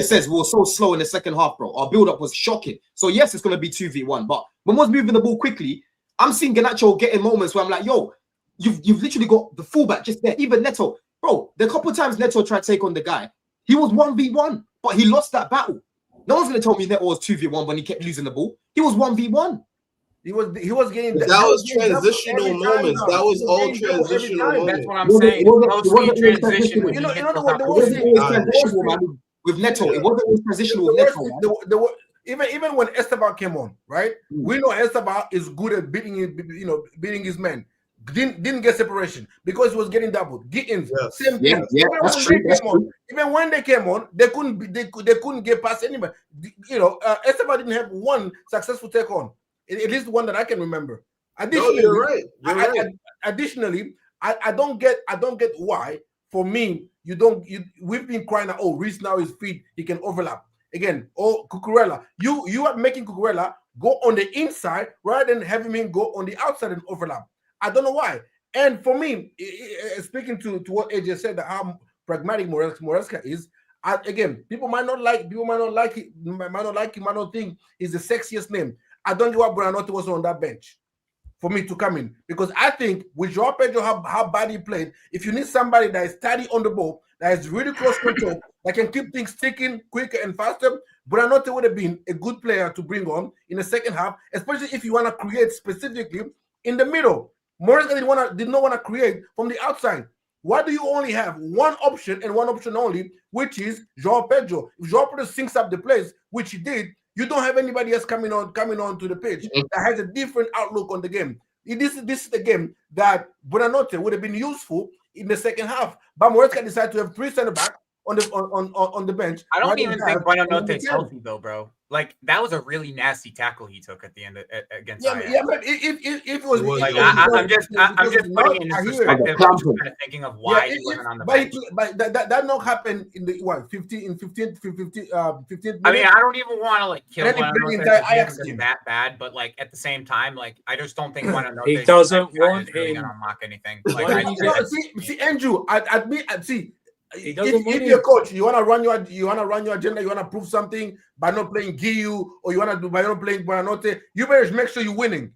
says, we were so slow in the second half, bro. Our build up was shocking. So yes, it's gonna be 2v1. But when we're moving the ball quickly, I'm seeing Garnacho getting moments where I'm like, yo, you've literally got the fullback just there. Even Neto, bro. The couple times Neto tried to take on the guy, he was 1v1, but he lost that battle. No one's gonna tell me Neto was 2v1 when he kept losing the ball. He was 1v1. He was getting that was transitional moments. That was all transitional moments. That's what I'm saying. Mostly transitional. You know what? There was with Neto. It wasn't always transitional with Neto. Even when Esteban came on, right? We know Esteban is good at beating his men. Didn't get separation because he was getting doubled. Gittins, same thing. Even when they came on, they couldn't get past anybody. Esteban didn't have one successful take on. At least one that I can remember. Additionally, you're right. Additionally, I don't get why. For me, we've been crying out, oh, Reece now is fit, he can overlap. Again, Cucurella. You are making Cucurella go on the inside rather than having him go on the outside and overlap. I don't know why. And for me, speaking to what AJ said, that how pragmatic Maresca is, again, people might not like it, might not think he's the sexiest name. I don't know why Buonanotte was on that bench for me to come in, because I think with João Pedro, how bad he played, if you need somebody that is steady on the ball, that is really close control, that can keep things ticking quicker and faster, Buonanotte would have been a good player to bring on in the second half, especially if you want to create specifically in the middle. Maresca did not want to create from the outside. Why do you only have one option and one option only, which is João Pedro? If João Pedro syncs up the place, which he did, you don't have anybody else coming on to the pitch that has a different outlook on the game. This is the game that Buonanotte would have been useful in the second half. But Maresca decided to have 3 center back on the bench. I don't rather even than think have Buonanotte's 10. healthy though, bro. Like that was a really nasty tackle he took at the end against Yeah, Ajax. yeah, but if it was, Like, it was I'm just putting it in perspective. I'm just kind of thinking of why he wasn't on the bench. But that not happened in the 15th minute. I mean, I don't even want to like kill Then he Buonanotte played in because the he Ajax hasn't team. been that bad, but like at the same time, like I just don't think Buonanotte He doesn't really want going him. to unlock anything. Why Like, don't you See, Andrew, see. He doesn't want If him. you're a coach, you want to run your agenda, you want to prove something by not playing Giu, or you want to do by not playing Buonanotte, you better make sure you're winning.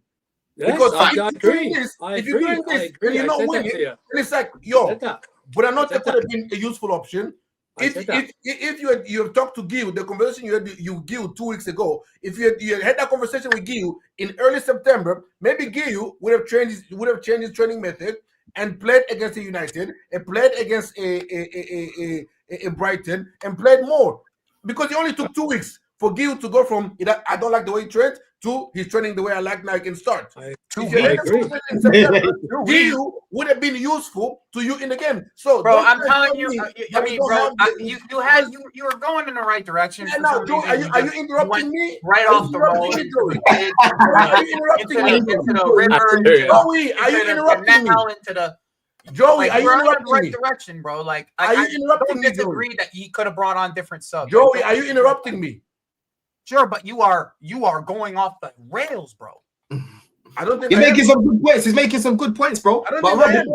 Yes, Because I agree. if you're doing this and you're I not said winning, that to you. then it's like, I yo, said that. Buonanotte said could have been a useful option. I said that. If you have talked to Giu, the conversation you Giu 2 weeks ago, if you had that conversation with Giu in early September, maybe Giu would have changed his training method and played against the United and played against a Brighton and played more, because it only took 2 weeks for Giu to go from I don't like the way he trains to he's training the way I like, now I can start. I Agree. Giu would have been useful to you in the game. So, bro, don't I'm try telling to you. tell me I that we mean, don't bro, have the- you were going in the right direction. Yeah, for now, some Joe, reason. are you You interrupting went me? right Are you off the road interrupting me, into Joey? the ditch, Are you interrupting me? into the river, Joey, are you interrupting me? into the Joey, like, are you we're in the interrupting right me? direction, bro. Like, Are you I interrupting don't me, Joey? disagree that he could have brought on different subs. Joey, are you interrupting me? Sure, but you are going off the rails, bro. I don't think He's I making am. some good points. He's making some good points, bro. I don't But think Rob, I am.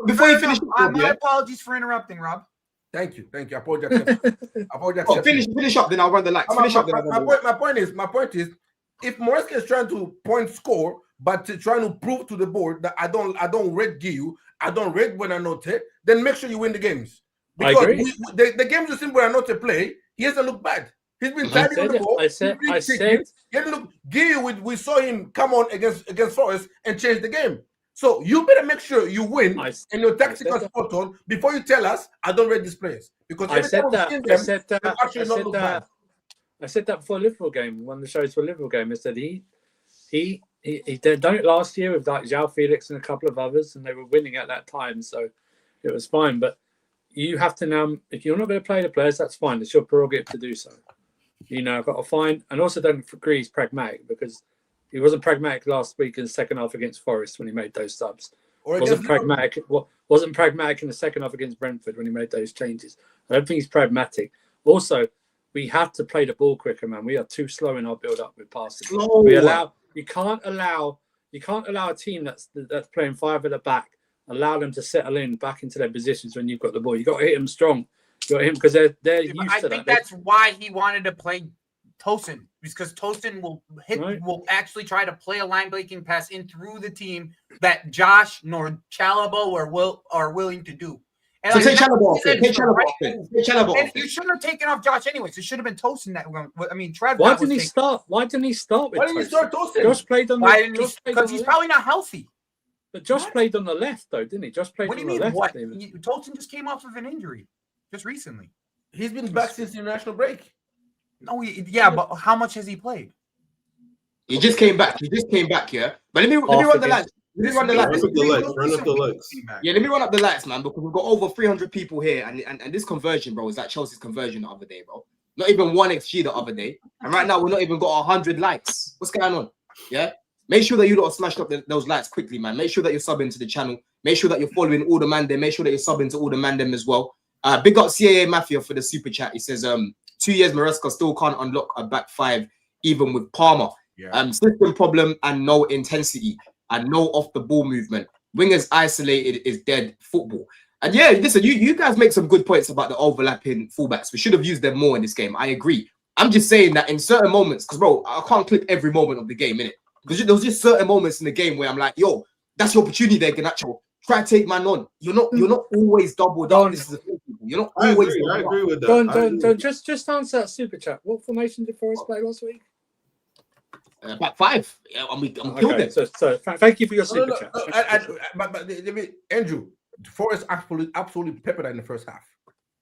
before you finish, up, my yeah? apologies for interrupting, Rob. Thank you. I apologize. Oh, finish up, then I'll run the lights. Finish up, then I'll run the lights. My point is, if Maresca is trying to point score, but trying to prove to the board that I don't rate Giu, I don't rate Buonanotte, then make sure you win the games. I Because agree. the games you see Buonanotte play, he hasn't looked bad. He's been tidy on the ball. I said. He didn't look. Giu, we saw him come on against Forest and change the game. So you better make sure you win and your tactics are spot on before you tell us I don't rate these players. Because I said that. I said that. they've actually not looked bad. I said that before Liverpool game. One of the shows for Liverpool game. I said he did done it last year with like João Felix and a couple of others, and they were winning at that time, so it was fine. But you have to now, if you're not going to play the players, that's fine. It's your prerogative to do so. You know, I've got to find, and also don't agree he's pragmatic, because he wasn't pragmatic last week in the second half against Forest when he made those subs. Wasn't pragmatic in the second half against Brentford when he made those changes. I don't think he's pragmatic. Also, we have to play the ball quicker, man. We are too slow in our build up with passing. You can't allow a team that's playing 5 at the back, allow them to settle in back into their positions when you've got the ball. You got to hit them strong. You got to hit them because they're used to that. I think that's why he wanted to play Tosin, because Tosin will actually try to play a line breaking pass in through the team that Josh nor Chalobah are willing to do. And So take Chalobah off. Take Chalobah off. You shouldn't have taken off Josh anyways. It should have been Tosin that. I mean, Trev. Why didn't he start? Why didn't he start with? Why didn't he start Tosin? Josh played on the. Because he's probably not healthy. But Josh played on the left, though, didn't he? Josh played What do on you the mean? left. What? Tosin just came off of an injury just recently. He's been back since the international break. No, but how much has he played? He just came back. Yeah. But let me run the lights. Run up the lights. Yeah, let me run up the lights, man, because we've got over 300 people here, and this conversion, bro, is like Chelsea's conversion the other day, bro. Not even 1 XG the other day, and right now we're not even got 100 likes. What's going on? Yeah. Make sure that you lot smashed up those likes quickly, man. Make sure that you're subbing to the channel. Make sure that you're following all the man them. Make sure that you're subbing to all the man them as well. Big up CAA Mafia for the super chat. He says, 2 years Maresca still can't unlock a back 5 even with Palmer. Yeah. System problem and no intensity and no off the ball movement. Wingers isolated is dead football. And yeah, listen, you guys make some good points about the overlapping fullbacks. We should have used them more in this game. I agree. I'm just saying that in certain moments, because bro, I can't clip every moment of the game, innit? Because there was just certain moments in the game where I'm like, yo, that's your opportunity there, Garnacho. Try to take man on. You're not always doubled up. This is the thing, people. You're not always. I agree with that. Don't just answer that super chat. What formation did Forest play last week? Back 5. Yeah, and we killed them. So thank you for your super chat. But Andrew, Forest absolutely peppered in the first half.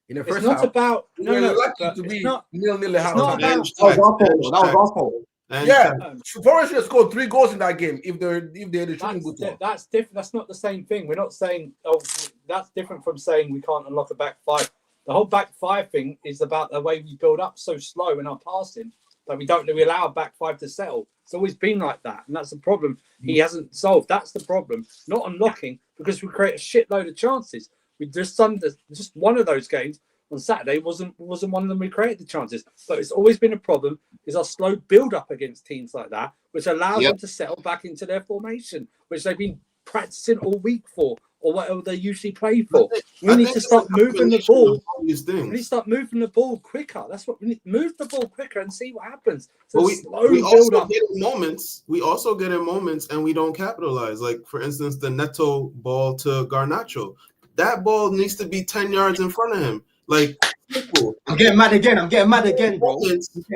In the first It's not half, about we were lucky to be 0-0 at half. not time. about- That was our fault. Yeah, Forest should have scored 3 goals in that game if they had a shooting good one. That's different. That's not the same thing. We're not saying that's different from saying we can't unlock a back five. The whole back five thing is about the way we build up so slow in our passing that we don't really allow a back five to settle. It's always been like that, and that's the problem he hasn't solved. That's the problem, not unlocking, because we create a shitload of chances. We just one of those games on Saturday wasn't one of them we created the chances, but it's always been a problem is our slow build up against teams like that, which allows them to settle back into their formation, which they've been practicing all week for, or whatever they usually play for. We need to start moving the ball. We need to start moving the ball quicker. That's what we need. Move the ball quicker and see what happens. So we also get in moments. We also get in moments and we don't capitalize. Like, for instance, the Neto ball to Garnacho. That ball needs to be 10 yards in front of him. Like, I'm getting mad again, bro. I'm getting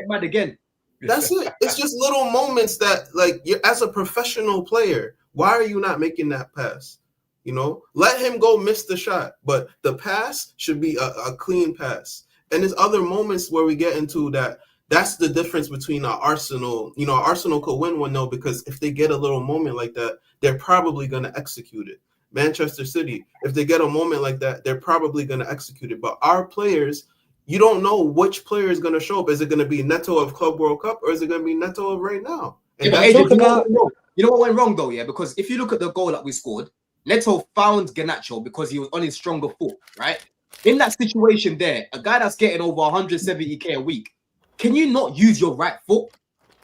mad again. That's it. It's just little moments that, like, you're as a professional player, why are you not making that pass? You know, let him go miss the shot, but the pass should be a clean pass. And there's other moments where we get into that. That's the difference between our Arsenal. You know, our Arsenal could win 1-0 because if they get a little moment like that, they're probably going to execute it. Manchester City, if they get a moment like that, they're probably going to execute it. But our players, you don't know which player is going to show up. Is it going to be Neto of Club World Cup or is it going to be Neto of right now? And you know what went wrong, though, yeah? Because if you look at the goal that we scored, Neto found Garnacho because he was on his stronger foot, right? In that situation there, a guy that's getting over 170k a week, can you not use your right foot?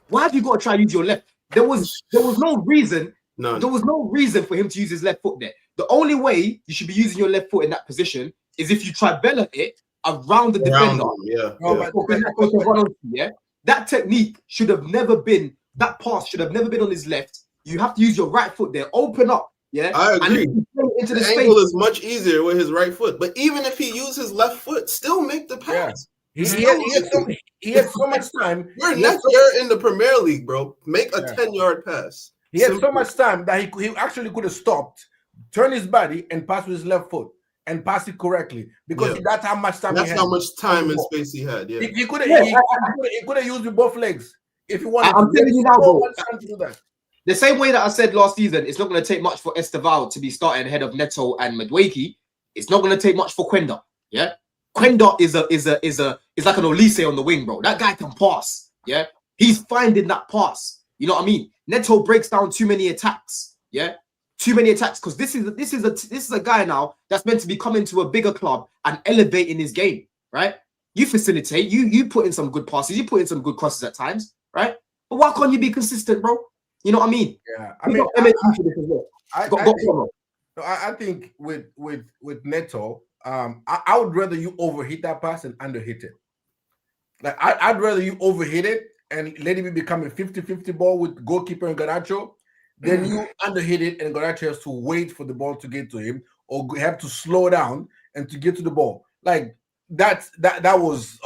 Why have you got to try to use your left? There was no reason. None. There was no reason for him to use his left foot there. The only way you should be using your left foot in that position is if you tribella it around the defender. That technique should have never been, that pass should have never been on his left. You have to use your right foot there. Open up. Yeah, I agree. Into the angle is much easier with his right foot. But even if he used his left foot, still make the pass. Yeah. He had so much time. You're in the Premier League, bro. Make a 10-yard pass. He had so much time that he actually could have stopped, turned his body, and passed with his left foot and pass it correctly because that's how much time. That's how much time and space he had. Yeah, he could have used with both legs if he wanted. I'm telling you now, bro. Time to do that. The same way that I said last season, it's not going to take much for Esteval to be starting ahead of Neto and Madueke. It's not going to take much for Quenda. Yeah, Quenda is like an Olise on the wing, bro. That guy can pass. Yeah, he's finding that pass. You know what I mean? Neto breaks down too many attacks. Yeah, too many attacks because this is a guy now that's meant to be coming to a bigger club and elevating his game. Right? You facilitate. You put in some good passes. You put in some good crosses at times. Right? But why can't you be consistent, bro? You know what I mean? Yeah, I think with Neto, I would rather you overhit that pass and underhit it. Like I'd rather you overhit it and let it become a 50-50 ball with goalkeeper and Garnacho, then you underhit it and Garnacho has to wait for the ball to get to him or have to slow down and to get to the ball. Like that was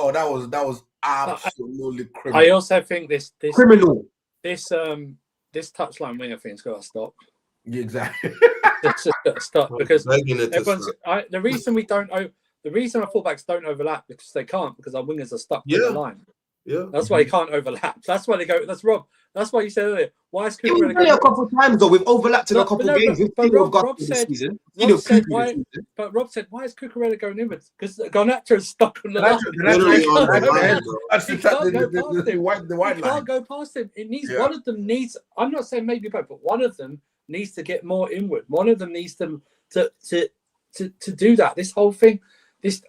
absolutely criminal. I also think this criminal. This touchline winger thing's got to stop. Yeah, exactly. It's just got to stop because the reason our fullbacks don't overlap because they can't because our wingers are stuck in the line. Yeah, that's why he can't overlap. That's why they go. That's Rob. That's why you said earlier. Why is Cucurella going a couple of times though? We've overlapped in a couple of games. But Rob said, Rob said, why is Cucurella going inwards? Because Garnacho is stuck on the line. He can't go past him. It needs one of them needs. I'm not saying maybe both, but one of them needs to get more inward. One of them needs them to do that. This whole thing. This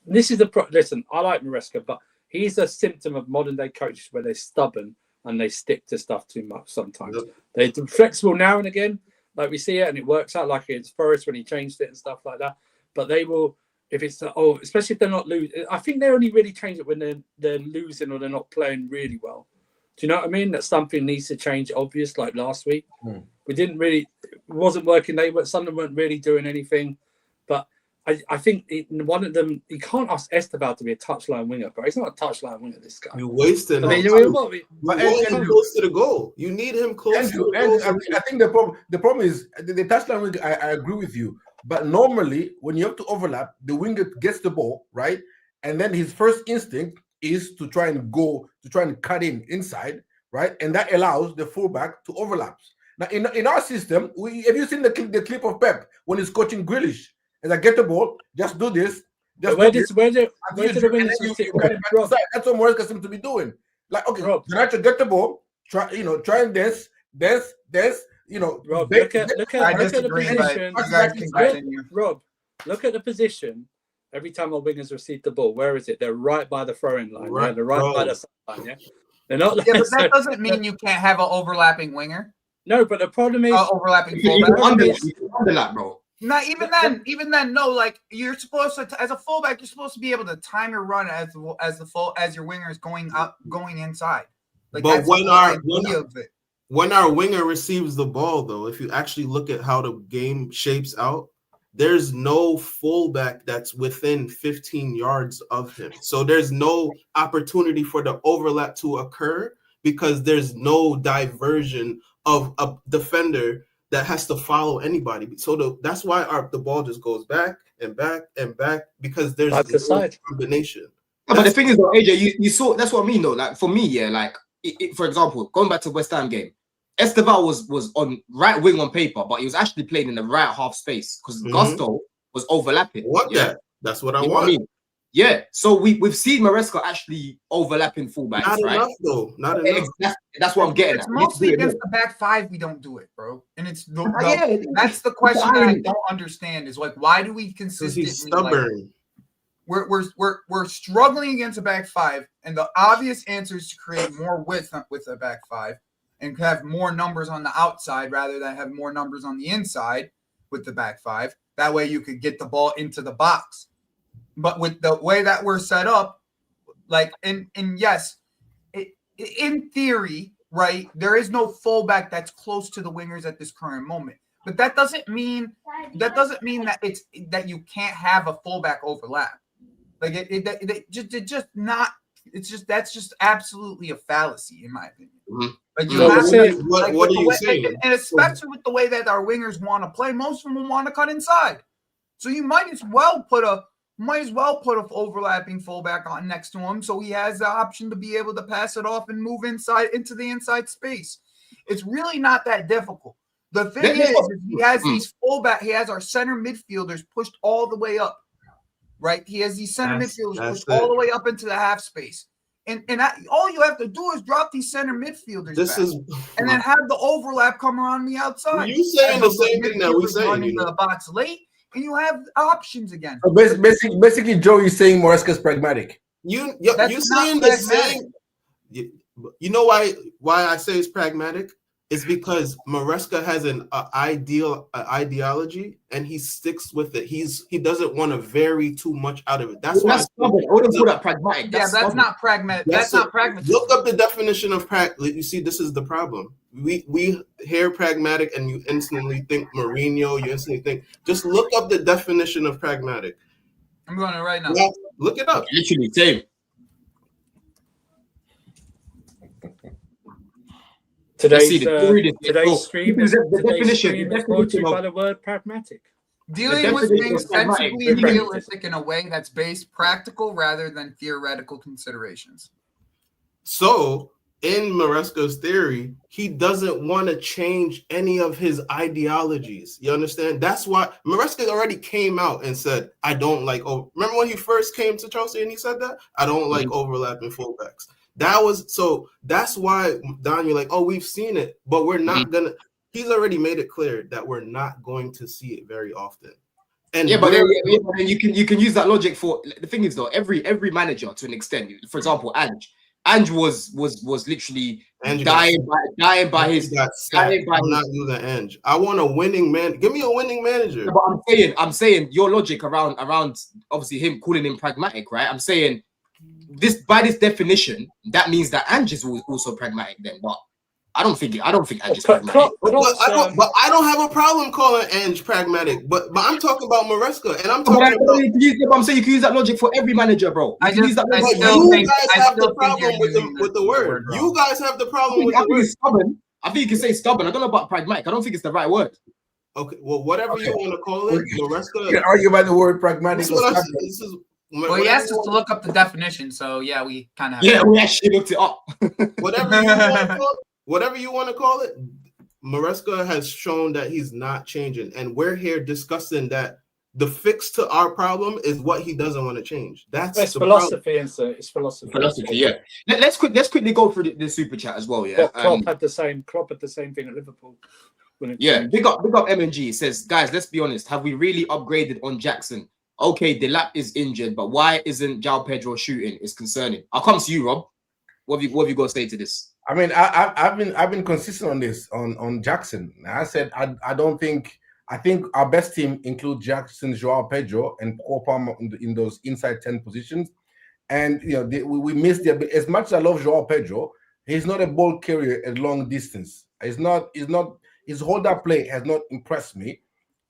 is the listen. I like Maresca, but he's a symptom of modern day coaches where they're stubborn and they stick to stuff too much sometimes. They're flexible now and again, like we see it, and it works out like against Forest when he changed it and stuff like that. But they will, if it's especially if they're not losing. I think they only really change it when they're losing or they're not playing really well. Do you know what I mean? That something needs to change. Obvious, like last week, we didn't really. It wasn't working. Sunderland weren't really doing anything, but. I think one of them, you can't ask Esteval to be a touchline winger, but he's not a touchline winger, this guy. You're wasting him. You want him close to the goal. You need him close to the goal. I think the problem is the touchline winger, I agree with you, but normally when you have to overlap, the winger gets the ball, right? And then his first instinct is to try and cut inside, right? And that allows the fullback to overlap. Now, in our system, have you seen the clip of Pep when he's coaching Grealish? As I get the ball, just do this. Just where do did this, the and wingers then sit? you cut it back inside. That's what Maresca seems to be doing. Like, okay, Ganacho, get the ball, try and dance, Rob, bait- look at the position. You guys can continue. Rob, look at the position. Every time our wingers receive the ball, where is it? They're right by the throwing line. Right, Yeah, they're right by the sideline. Yeah, they're not. Yeah, but that doesn't mean you can't have an overlapping winger. No, but the problem is Overlapping You fullback. can underlap, bro. Not even then, no. Like you're supposed to, as a fullback, you're supposed to be able to time your run as your winger is going inside. Like, But that's when the our idea of it. when our winger receives the ball, though, if you actually look at how the game shapes out, there's no fullback that's within 15 yards of him. So there's no opportunity for the overlap to occur because there's no diversion of a defender that has to follow anybody. So that's why the ball just goes back and back and back because there's no combination. But the thing is, though, AJ, you saw, that's what I mean, though. Like, for me, yeah, like, for example, going back to West Ham game, Esteval was on right wing on paper, but he was actually playing in the right half space because Gusto was overlapping. That's what I you know want. What I mean? Yeah, so we've seen Maresca actually overlapping fullbacks, Not right? enough, though. Not enough. That's what I'm getting It's at. mostly against the back five we don't do it, bro. And it's that's the question that I don't understand is like, why do we consistently? He's stubborn. We're struggling against a back five, and the obvious answer is to create more width with a back five and have more numbers on the outside rather than have more numbers on the inside with the back five. That way you could get the ball into the box. But with the way that we're set up, like, and yes, in theory, right, there is no fullback that's close to the wingers at this current moment. But that doesn't mean that you can't have a fullback overlap. Like that's just absolutely a fallacy in my opinion. Mm-hmm. Like you have to, what are you saying? And especially with the way that our wingers want to play, most of them want to cut inside. So you might as well put a overlapping fullback on next to him, so he has the option to be able to pass it off and move inside into the inside space. It's really not that difficult. The thing is he has these fullback. He has our center midfielders pushed all the way up, right? He has these center midfielders pushed all the way up into the half space, and all you have to do is drop these center midfielders and then have the overlap come around the outside. You saying the same thing that we saying? Into the box late. And you have options again. So basically, Joe, you're saying Maresca's pragmatic. You saying the same? You know why I say it's pragmatic? It's because Maresca has an ideology and he sticks with it. He doesn't want to vary too much out of it. That's why I wouldn't put that pragmatic. That's not pragmatic. That's not pragmatic. Look up the definition of pragmatic. You see, this is the problem. We hear pragmatic and you instantly think Mourinho. You instantly think. Just look up the definition of pragmatic. I'm going to right now. Yeah, look it up. Literally, same. Today's stream is brought to you by the word pragmatic. Dealing with things sensibly and realistic in a way that's based practical rather than theoretical considerations. So, in Maresca's theory, he doesn't want to change any of his ideologies. You understand? That's why Maresca already came out and said, I don't like remember when he first came to Chelsea and he said that? I don't like overlapping fullbacks. That's why, Don, you're like, oh, we've seen it, but we're not gonna. He's already made it clear that we're not going to see it very often. And but then you can use that logic for the thing is though, every manager to an extent. For example, Ange was literally dying by his. I'm not using Ange. I want a winning man. Give me a winning manager. But I'm saying your logic around obviously him calling him pragmatic, right? I'm saying. By this definition, that means that Ange is also pragmatic then, but I don't think Ange is pragmatic. But I don't have a problem calling Ange pragmatic, but I'm talking about Maresca, and I'm talking about. I'm saying you can use that logic for every manager, bro. You guys have the problem with the word. You guys have the problem with the word. Stubborn. I think you can say stubborn. I don't know about pragmatic. I don't think it's the right word. Okay, well, whatever you want to call it, Maresca. You can argue about the word pragmatic. Well, he asked us to look up the definition, so yeah, we kind of Yeah, we actually looked it up. whatever you want to call it, Maresca has shown that he's not changing, and we're here discussing that the fix to our problem is what he doesn't want to change. That's It's the philosophy, it's philosophy. Philosophy, yeah. Let's quickly go through the super chat as well. Yeah, Klopp had the same thing at Liverpool. Yeah, big up M&G. Says, guys, let's be honest. Have we really upgraded on Jackson? Okay, Delap is injured, but why isn't João Pedro shooting? It's concerning. I'll come to you, Rob. What have you got to say to this? I mean, I've been consistent on this on Jackson. I said I think our best team include Jackson, João Pedro, and Cole Palmer in those inside 10 positions. And we missed the, as much as I love João Pedro, he's not a ball carrier at long distance. His hold up play has not impressed me.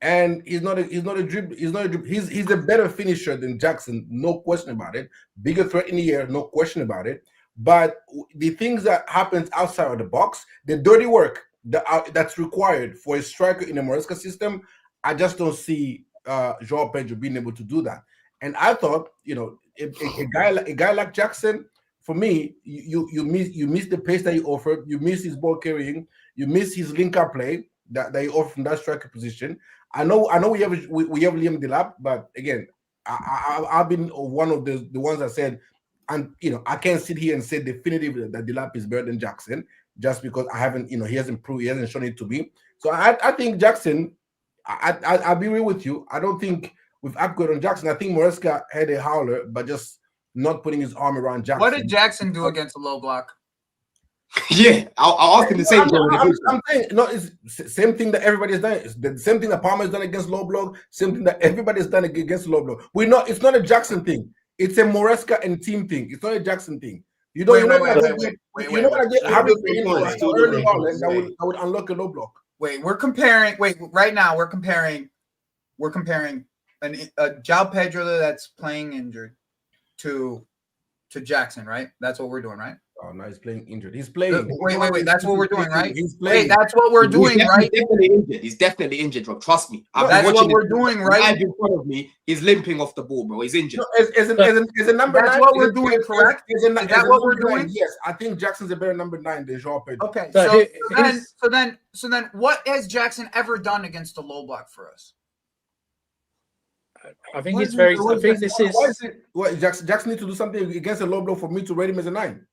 And he's not a dribble. He's a better finisher than Jackson, no question about it. Bigger threat in the air, no question about it. But the things that happens outside of the box, the dirty work that's required for a striker in the Maresca system, I just don't see João Pedro being able to do that. And I thought, a guy like Jackson, for me, you miss the pace that he offered, you miss his ball carrying, you miss his link-up play that he offered from that striker position. I know we have Liam Delap, but again, I've been one of the ones that said, and I can't sit here and say definitively that Delap is better than Jackson just because I haven't, he hasn't proved, he hasn't shown it to me. So I think Jackson, I'll be real with you. I don't think we've upgraded on Jackson. I think Maresca had a howler, but just not putting his arm around Jackson. What did Jackson do against the low block? Yeah, I'll ask him the same thing. I'm saying, it's same thing that everybody's done. It's the same thing that Palmer's done against low block. Same thing that everybody's done against low block. It's not a Jackson thing. It's a Maresca and team thing. It's not a Jackson thing. You know what I get Harry Kane early on that would unlock a low block. Right now we're comparing a João Pedro that's playing injured to Jackson, right? That's what we're doing, right? Oh, no, he's playing injured. He's playing. Wait. That's what we're doing, right? He's playing. Wait, that's what we're doing, right? He's definitely injured, bro. Trust me. That's what we're doing, right? In front of me, he's limping off the ball, bro. He's injured. As a number that's 9, what we're doing, correct? Is that what we're doing? Yes, I think Jackson's a better number 9 than João Pedro. Okay, so then, what has Jackson ever done against the low block for us? I think it's very. I think this is. What Jackson need to do something against a low block for me to rate him as a 9.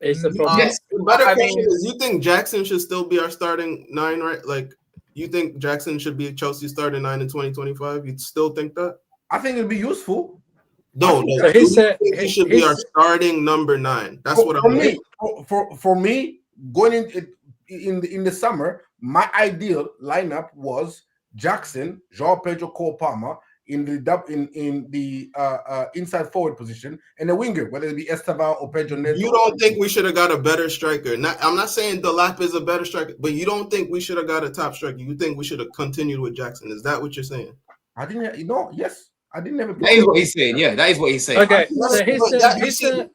It's the problem. Yes. The better question is, you think Jackson should still be our starting 9, right? Like, you think Jackson should be Chelsea's starting 9 in 2025? You still think that? I think it'd be useful. No. So he should be our starting number 9. That's what I'm saying. For me, going in the summer, my ideal lineup was Jackson, João Pedro, Cole Palmer in the inside forward position, and a winger, whether it be Esteban or Pedro Neto. You don't think we should have got a better striker? I'm not saying Delap is a better striker, but you don't think we should have got a top striker? You think we should have continued with Jackson? Is that what you're saying? I didn't. Yes, I didn't ever. That is what he's saying. Yeah, that is what he's saying. Okay, so here's the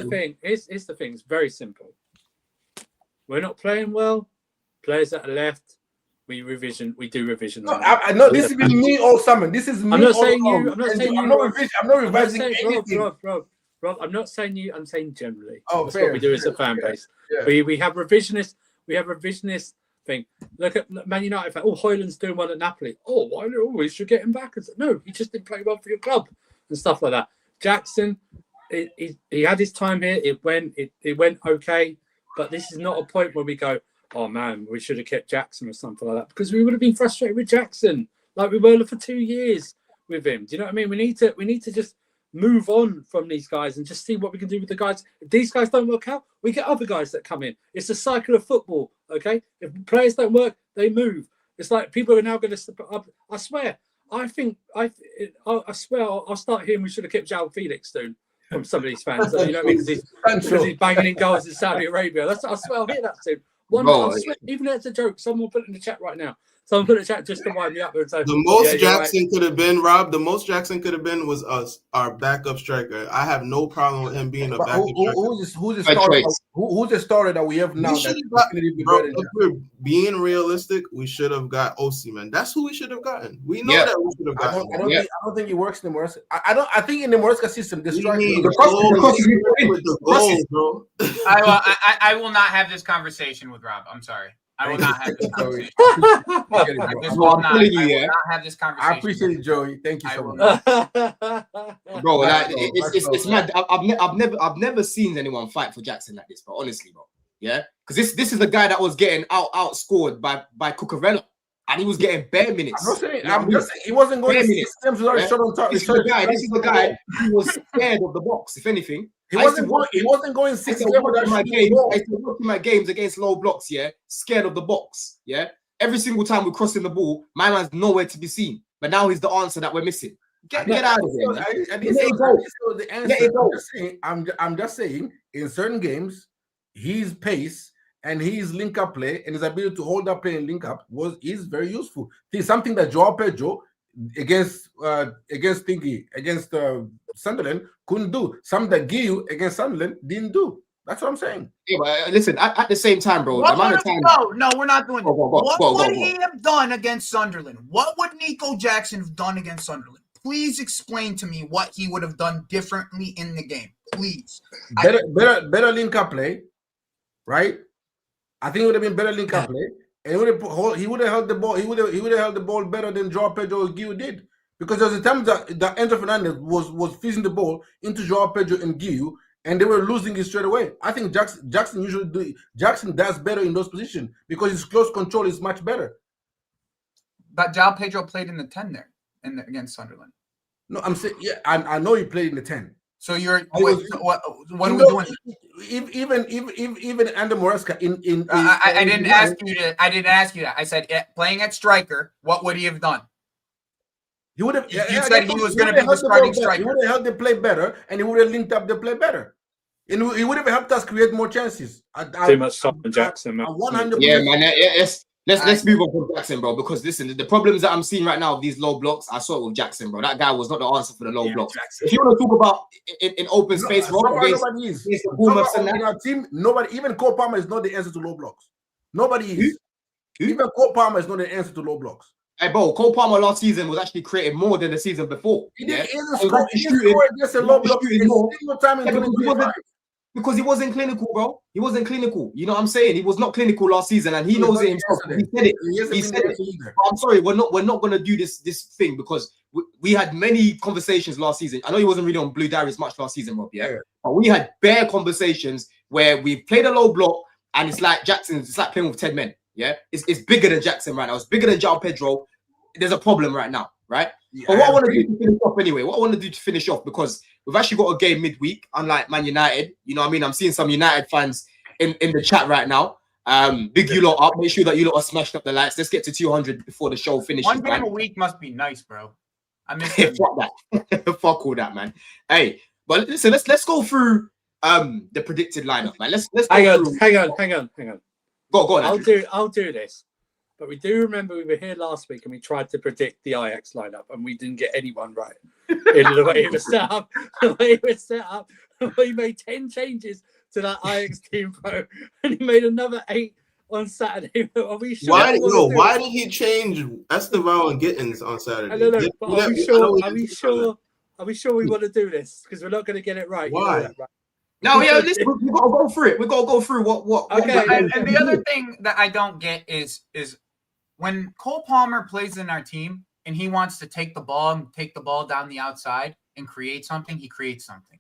thing. Here's the thing. It's very simple. We're not playing well. Players that are left. We do revision. No, this has been me all summer. This is me. I'm not saying you. I'm not revising anything. Rob, I'm not saying you. I'm saying generally. Oh, that's fair. What we do as a fan base. Yeah. We have revisionist. We have revisionist thing. Look at Man United. Højlund's doing well at Napoli. Oh, why? We should get him back. No, he just didn't play well for your club and stuff like that. Jackson, he had his time here. It went okay, but this is not a point where we go, oh man, we should have kept Jackson or something like that, because we would have been frustrated with Jackson like we were for 2 years with him. Do you know what I mean? We need to just move on from these guys and just see what we can do with the guys. If these guys don't work out, we get other guys that come in. It's a cycle of football, okay? If players don't work, they move. It's like people are now going to. I swear, I swear, I'll start hearing we should have kept João Felix soon from some of these fans. You know what I mean? Because he's banging in goals in Saudi Arabia. I swear I'll hear that soon. I swear, even though it's a joke, someone will put it in the chat right now. Someone put a chat just to wind me up. And say, The most yeah, Jackson could have been, Rob. The most Jackson could have been was us, our backup striker. I have no problem with him being a But backup striker. who's the Fair starter? choice. Who's the starter that we have now We that should have got, definitively bro, better than if we're being realistic, we should have got OC, man. That's who we should have gotten. We know Yeah. that we should have I gotten. don't think it works in the Maresca. I think in the Maresca system, the What do you striker. mean? The cross is with the goals, bro. I will not have this conversation with Rob. I'm sorry. I will not have this conversation. I just Bro, will I'm not. telling you, I will yeah. not have this conversation. I appreciate it, Joey. Thank you I so will much. Bro, like That's it's so mad. I've never seen anyone fight for Jackson like this, bro. Honestly, bro. Yeah, because this is the guy that was getting outscored by Cucurella, and he was getting bare minutes. I'm not saying. You know what I I'm mean? just saying he wasn't going Bare to minutes. systems without Yeah. a shot on top. This is the guy who was scared of the box. If anything, He I used to wasn't watch going. He wasn't going I 6 used to level. watch my games against low blocks, yeah, scared of the box, yeah. Every single time we're crossing the ball, my man's nowhere to be seen. But now he's the answer that we're missing. Get out of here, man. I didn't Let say it go. the answer. Let it go. I'm just saying. In certain games, his pace and his link up play and his ability to hold up play and link up is very useful. It's something that Joao Pedro against Sunderland couldn't do. Something that Giu against Sunderland didn't do. That's what I'm saying. Yeah, but listen, at the same time, bro, the amount of time. No, we're not doing that. What would he go. have done against Sunderland? What would Nico Jackson have done against Sunderland? Please explain to me what he would have done differently in the game. Please. Better link up play, right? I think it would have been better link up play. And he would have held the ball. He would have held the ball better than Joao Pedro or Giu did. Because there was a time that Enzo Fernandez was feeding the ball into Joao Pedro and Giu, and they were losing it straight away. I think Jackson does better in those positions because his close control is much better. But Joao Pedro played in the 10 there against Sunderland. No, I'm saying I know he played in the 10. So what are we doing? Even under Maresca I didn't ask you that. I said playing at striker, what would he have done? He would have. You said he was going to be the starting striker. He would have helped the play better, and he would have linked up the play better. And he would have helped us create more chances. Too much time on Jackson, man. 100%. Yeah, man. Let's move on from Jackson, bro. Because listen, the problems that I'm seeing right now of these low blocks, I saw it with Jackson, bro. That guy was not the answer for the low blocks. Jackson. If you want to talk about in open space, nobody is. In our team, nobody. Even Cole Palmer is not the answer to low blocks. Nobody is. Even Cole Palmer is not the answer to low blocks. Hey, bro, Cole Palmer last season was actually creating more than the season before. He didn't score against a low block a single time in 2025. Because he wasn't clinical, bro. He wasn't clinical. You know what I'm saying? He was not clinical last season, and he knows it himself. He said it. He said it. I'm sorry, we're not gonna do this thing because we had many conversations last season. I know he wasn't really on Blue Diaries much last season, Rob. Yeah, but we had bare conversations where we played a low block, and it's like Jackson. It's like playing with 10 men. Yeah, it's bigger than Jackson right now. It's bigger than Joao Pedro. There's a problem right now, right? Yeah, but what I want to do to finish off anyway, because we've actually got a game midweek, unlike Man United. You know what I mean? I'm seeing some United fans in the chat right now. Big you lot up. Make sure that you lot are smashed up the lights. Let's get to 200 before the show finishes. One game a week must be nice, bro. I miss fuck that. Fuck all that, man. Hey, but listen, let's go through the predicted lineup, man. Let's hang on. Go on. I'll do this. But we do remember we were here last week and we tried to predict the Ajax lineup and we didn't get anyone right in the way it was set up. We made 10 changes to that Ajax team, bro, and he made another 8 on Saturday. Are we sure? Why did he change Esteval and Gittins on Saturday? I don't know, but are we sure we want to do this? Because we're not going to get it right. Why? You know that, right? No, yeah, listen, we got to go through it. We got to go through what. Okay, and the other thing that I don't get is when Cole Palmer plays in our team and he wants to take the ball down the outside and create something, he creates something.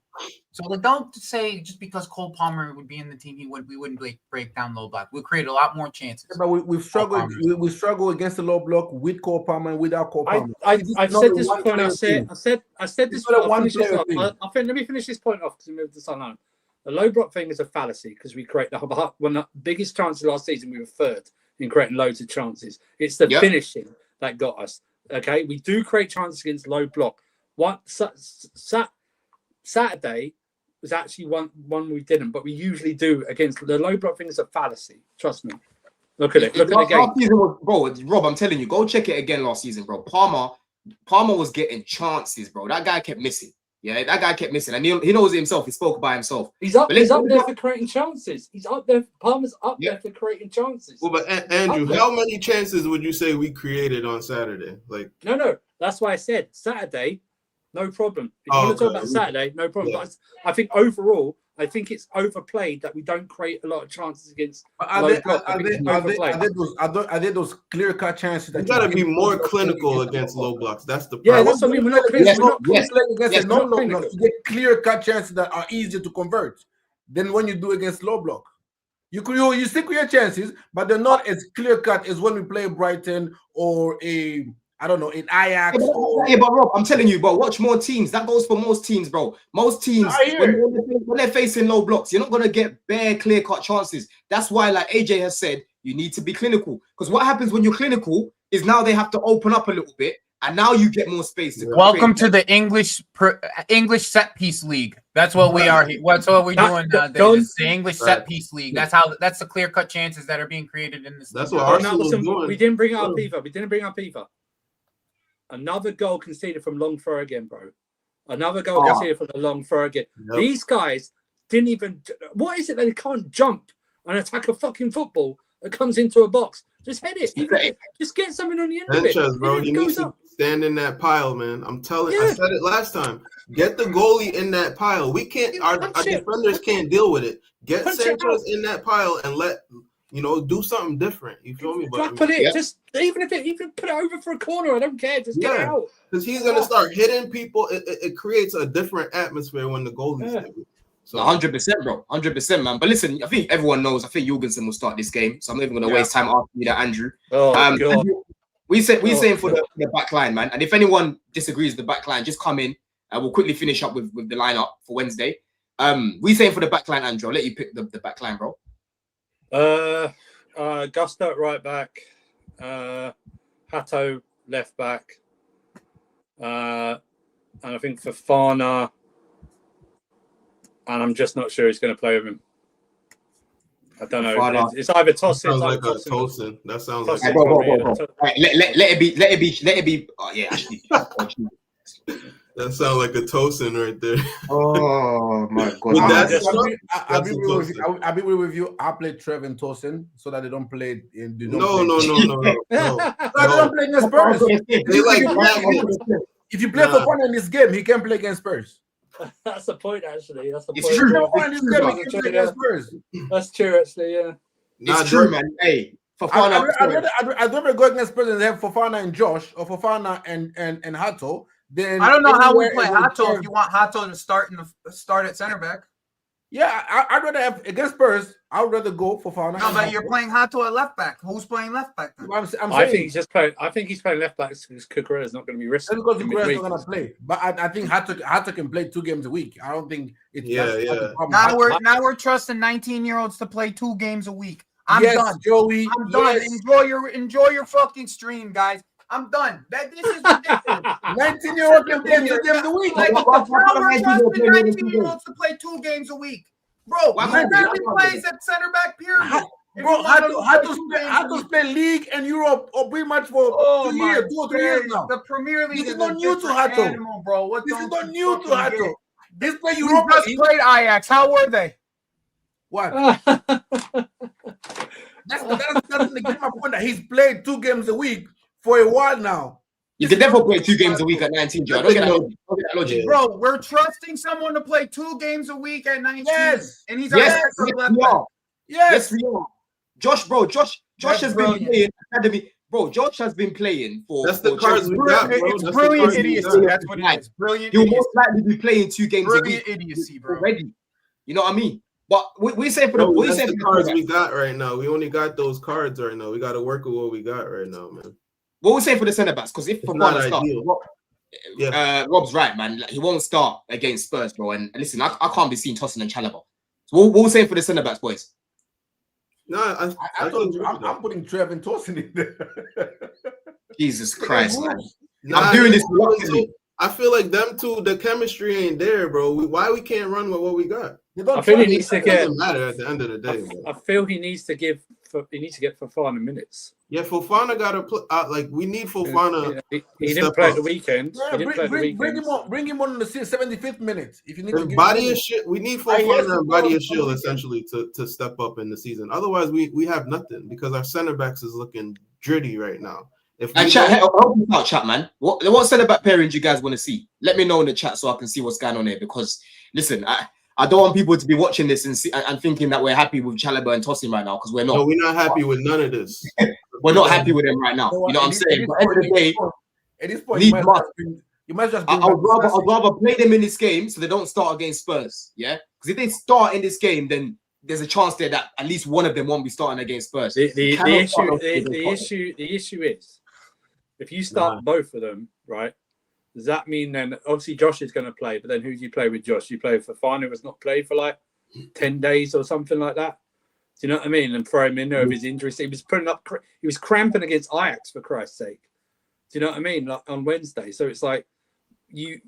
So don't say just because Cole Palmer would be in the team, we wouldn't break down low block. We'll create a lot more chances. Yeah, but we've struggled. We struggle against the low block with Cole Palmer and without Cole Palmer. I've said this before. I said this. Let me finish this point off because we moved this on. The low block thing is a fallacy because we create one of the biggest chances last season. We were third in creating loads of chances. It's the finishing that got us. Okay, we do create chances against low block. Saturday was actually one we didn't, but we usually do against the low block thing is a fallacy. Trust me. Look at it. Look at the Last game. season was, bro, Rob, I'm telling you, go check it again last season, bro. Palmer was getting chances, bro. That guy kept missing. Yeah, that guy kept missing. And he knows it himself. He spoke by himself. He's up But there let's- for creating chances. He's up there. Palmer's up there for creating chances. Well, but Andrew, how many chances would you say we created on Saturday? Like, No. That's why I said Saturday, no problem. If you Oh, want to talk okay. about Saturday, no problem. Yeah. But I think overall, I think it's overplayed that we don't create a lot of chances against. Are they those clear-cut chances that you gotta be more clinical against low blocks. That's the Yeah, problem. that's what I mean. We're not Yes, clinical. We're not yes. clinical. You get clear-cut chances that are easier to convert than when you do against low block. You still create chances, but they're not as clear-cut as when we play Brighton or an Ajax. Yeah, but Rob, I'm telling you, bro, watch more teams. That goes for most teams, bro. Most teams, when they're facing low blocks, you're not going to get bare clear-cut chances. That's why, like AJ has said, you need to be clinical. Because what happens when you're clinical is now they have to open up a little bit, and now you get more space. Welcome to the English set piece league. That's what we are. That's what we're doing. The English set piece league. That's the clear cut chances that are being created in this. That's league. what Arsenal was doing. We didn't bring up either. Another goal conceded from long throw again, bro. Another goal conceded from the long throw again. Yep. These guys didn't even. What is it that they can't jump and attack a fucking football that comes into a box? Just head it. Just get something on the end of it. Sanchez, bro, he needs to stand in that pile, man. I'm telling. I said it last time. Get the goalie in that pile. We can't. Our defenders can't deal with it. Get Sanchez in that pile and let. Do something different. You feel me? But just even put it over for a corner. I don't care. Just get it out. Because he's gonna start hitting people. It creates a different atmosphere when the goalie's there. So 100%, bro. 100%, man. But listen, I think everyone knows. I think Jorgensen will start this game, so I'm not even going to waste time asking you that, Andrew. God. We saying for the back line, man. And if anyone disagrees with the back line, just come in and we'll quickly finish up with the lineup for Wednesday. We saying for the back line, Andrew. I'll let you pick the back line, bro. Gusto at right back, Hato left back, and I think Fofana, and I'm just not sure he's going to play with him. I don't know. It's either Tosin. sounds like a Tosin. That sounds like. Bro. Right, let it be. Oh yeah, actually. That sounds like a Tosin right there. Oh my god! I'll be with you. I'll play Trev and Tosin so that they don't play. No. They don't play against Spurs. If you play Fofana in this game, he can play against Spurs. That's the point, actually. That's the It's point. true. That's true, actually. Yeah. It's true, man. Hey, Fofana. I'd rather go against Spurs and have Fofana and Josh or Fofana and Hato. Then I don't know how we play Hato if you want Hato to start at center back. Yeah, I'd rather have against Spurs. I'd rather go Fofana. No, but you're playing Hato at left back. Who's playing left back then? I think he's playing left back because Cucurella's not going to be risky. Because Cucurella's not going to play. But I think Hato can play 2 games a week. I don't think it's Now we're trusting 19-year-olds to play 2 games a week. I'm done, Joey. I'm done. Enjoy your fucking stream, guys. I'm done. This is ridiculous. 19-year-olds can play 2 games a week. Now we're trusting 19-year-olds to play 2 games a week. Bro, he barely plays at center back, period. Bro, Hato's play league and Europe or pretty much for 2 years, 2 or 3 years now. The Premier League This is not new to Hato. Bro. This is not new to Hato. This play You Europe. just played Ajax. How were they? What? That's my point that he's played 2 games a week for a while now. You can definitely play 2 games a week at 19, Joe. I don't get that logic. Bro, we're trusting someone to play 2 games a week at 19. Yes. And he's Yes, we are. Yes, we are. Josh has been playing academy. Bro, Josh has been playing for. That's the cards we got, bro. It's brilliant idiocy. That's what it is. Brilliant. He'll most likely be playing 2 games a week. Idiocy, bro. Already. You know what I mean? But we say for the cards we got right now. We only got those cards right now. We got to work with what we got right now, man. What we say for the centre backs? Because if Fofana starts, Rob's right, man. Like, he won't start against Spurs, bro. And listen, I can't be seeing Tosin and Chalobah. So what we say for the centre backs, boys? No, I'm putting Trev and Tosin in there. Jesus Christ, man. I'm doing this reluctantly. I feel like them two, the chemistry ain't there, bro. Why we can't run with what we got? I feel he needs to get. Doesn't matter at the end of the day. I feel he needs to give get Fofana minutes. Yeah, Fofana got to play. Like we need Fofana. He to didn't step play at up. the weekend. Yeah, He didn't play at the bring weekend. him on. Bring him on the 75th minute if you need to And give body him a shit. We need I guess Fofana and body a on shield the essentially to step up in the season. Otherwise, we have nothing because our center backs is looking dirty right now. If we And chat, don't- help me out, chat, man. What centre back pairings you guys want to see? Let me know in the chat so I can see what's going on there. Because listen, I don't want people to be watching this and thinking that we're happy with Chalobah and Tosin right now because we're not. no, we're not happy with none of this. We're not happy with them right now. You know what I'm saying? But at the end of the day, at this point, need you might just I'd rather play them in this game so they don't start against Spurs. Yeah, because if they start in this game, then there's a chance there that at least one of them won't be starting against Spurs. The issue is if you start both of them, right? Does that mean then obviously Josh is going to play, but then who do you play with Josh? You play with Fofana, who has not played for like 10 days or something like that. Do you know what I mean? And throw him in there with his injuries. He was putting up, he was cramping against Ajax for Christ's sake. Do you know what I mean? Like on Wednesday. So it's like you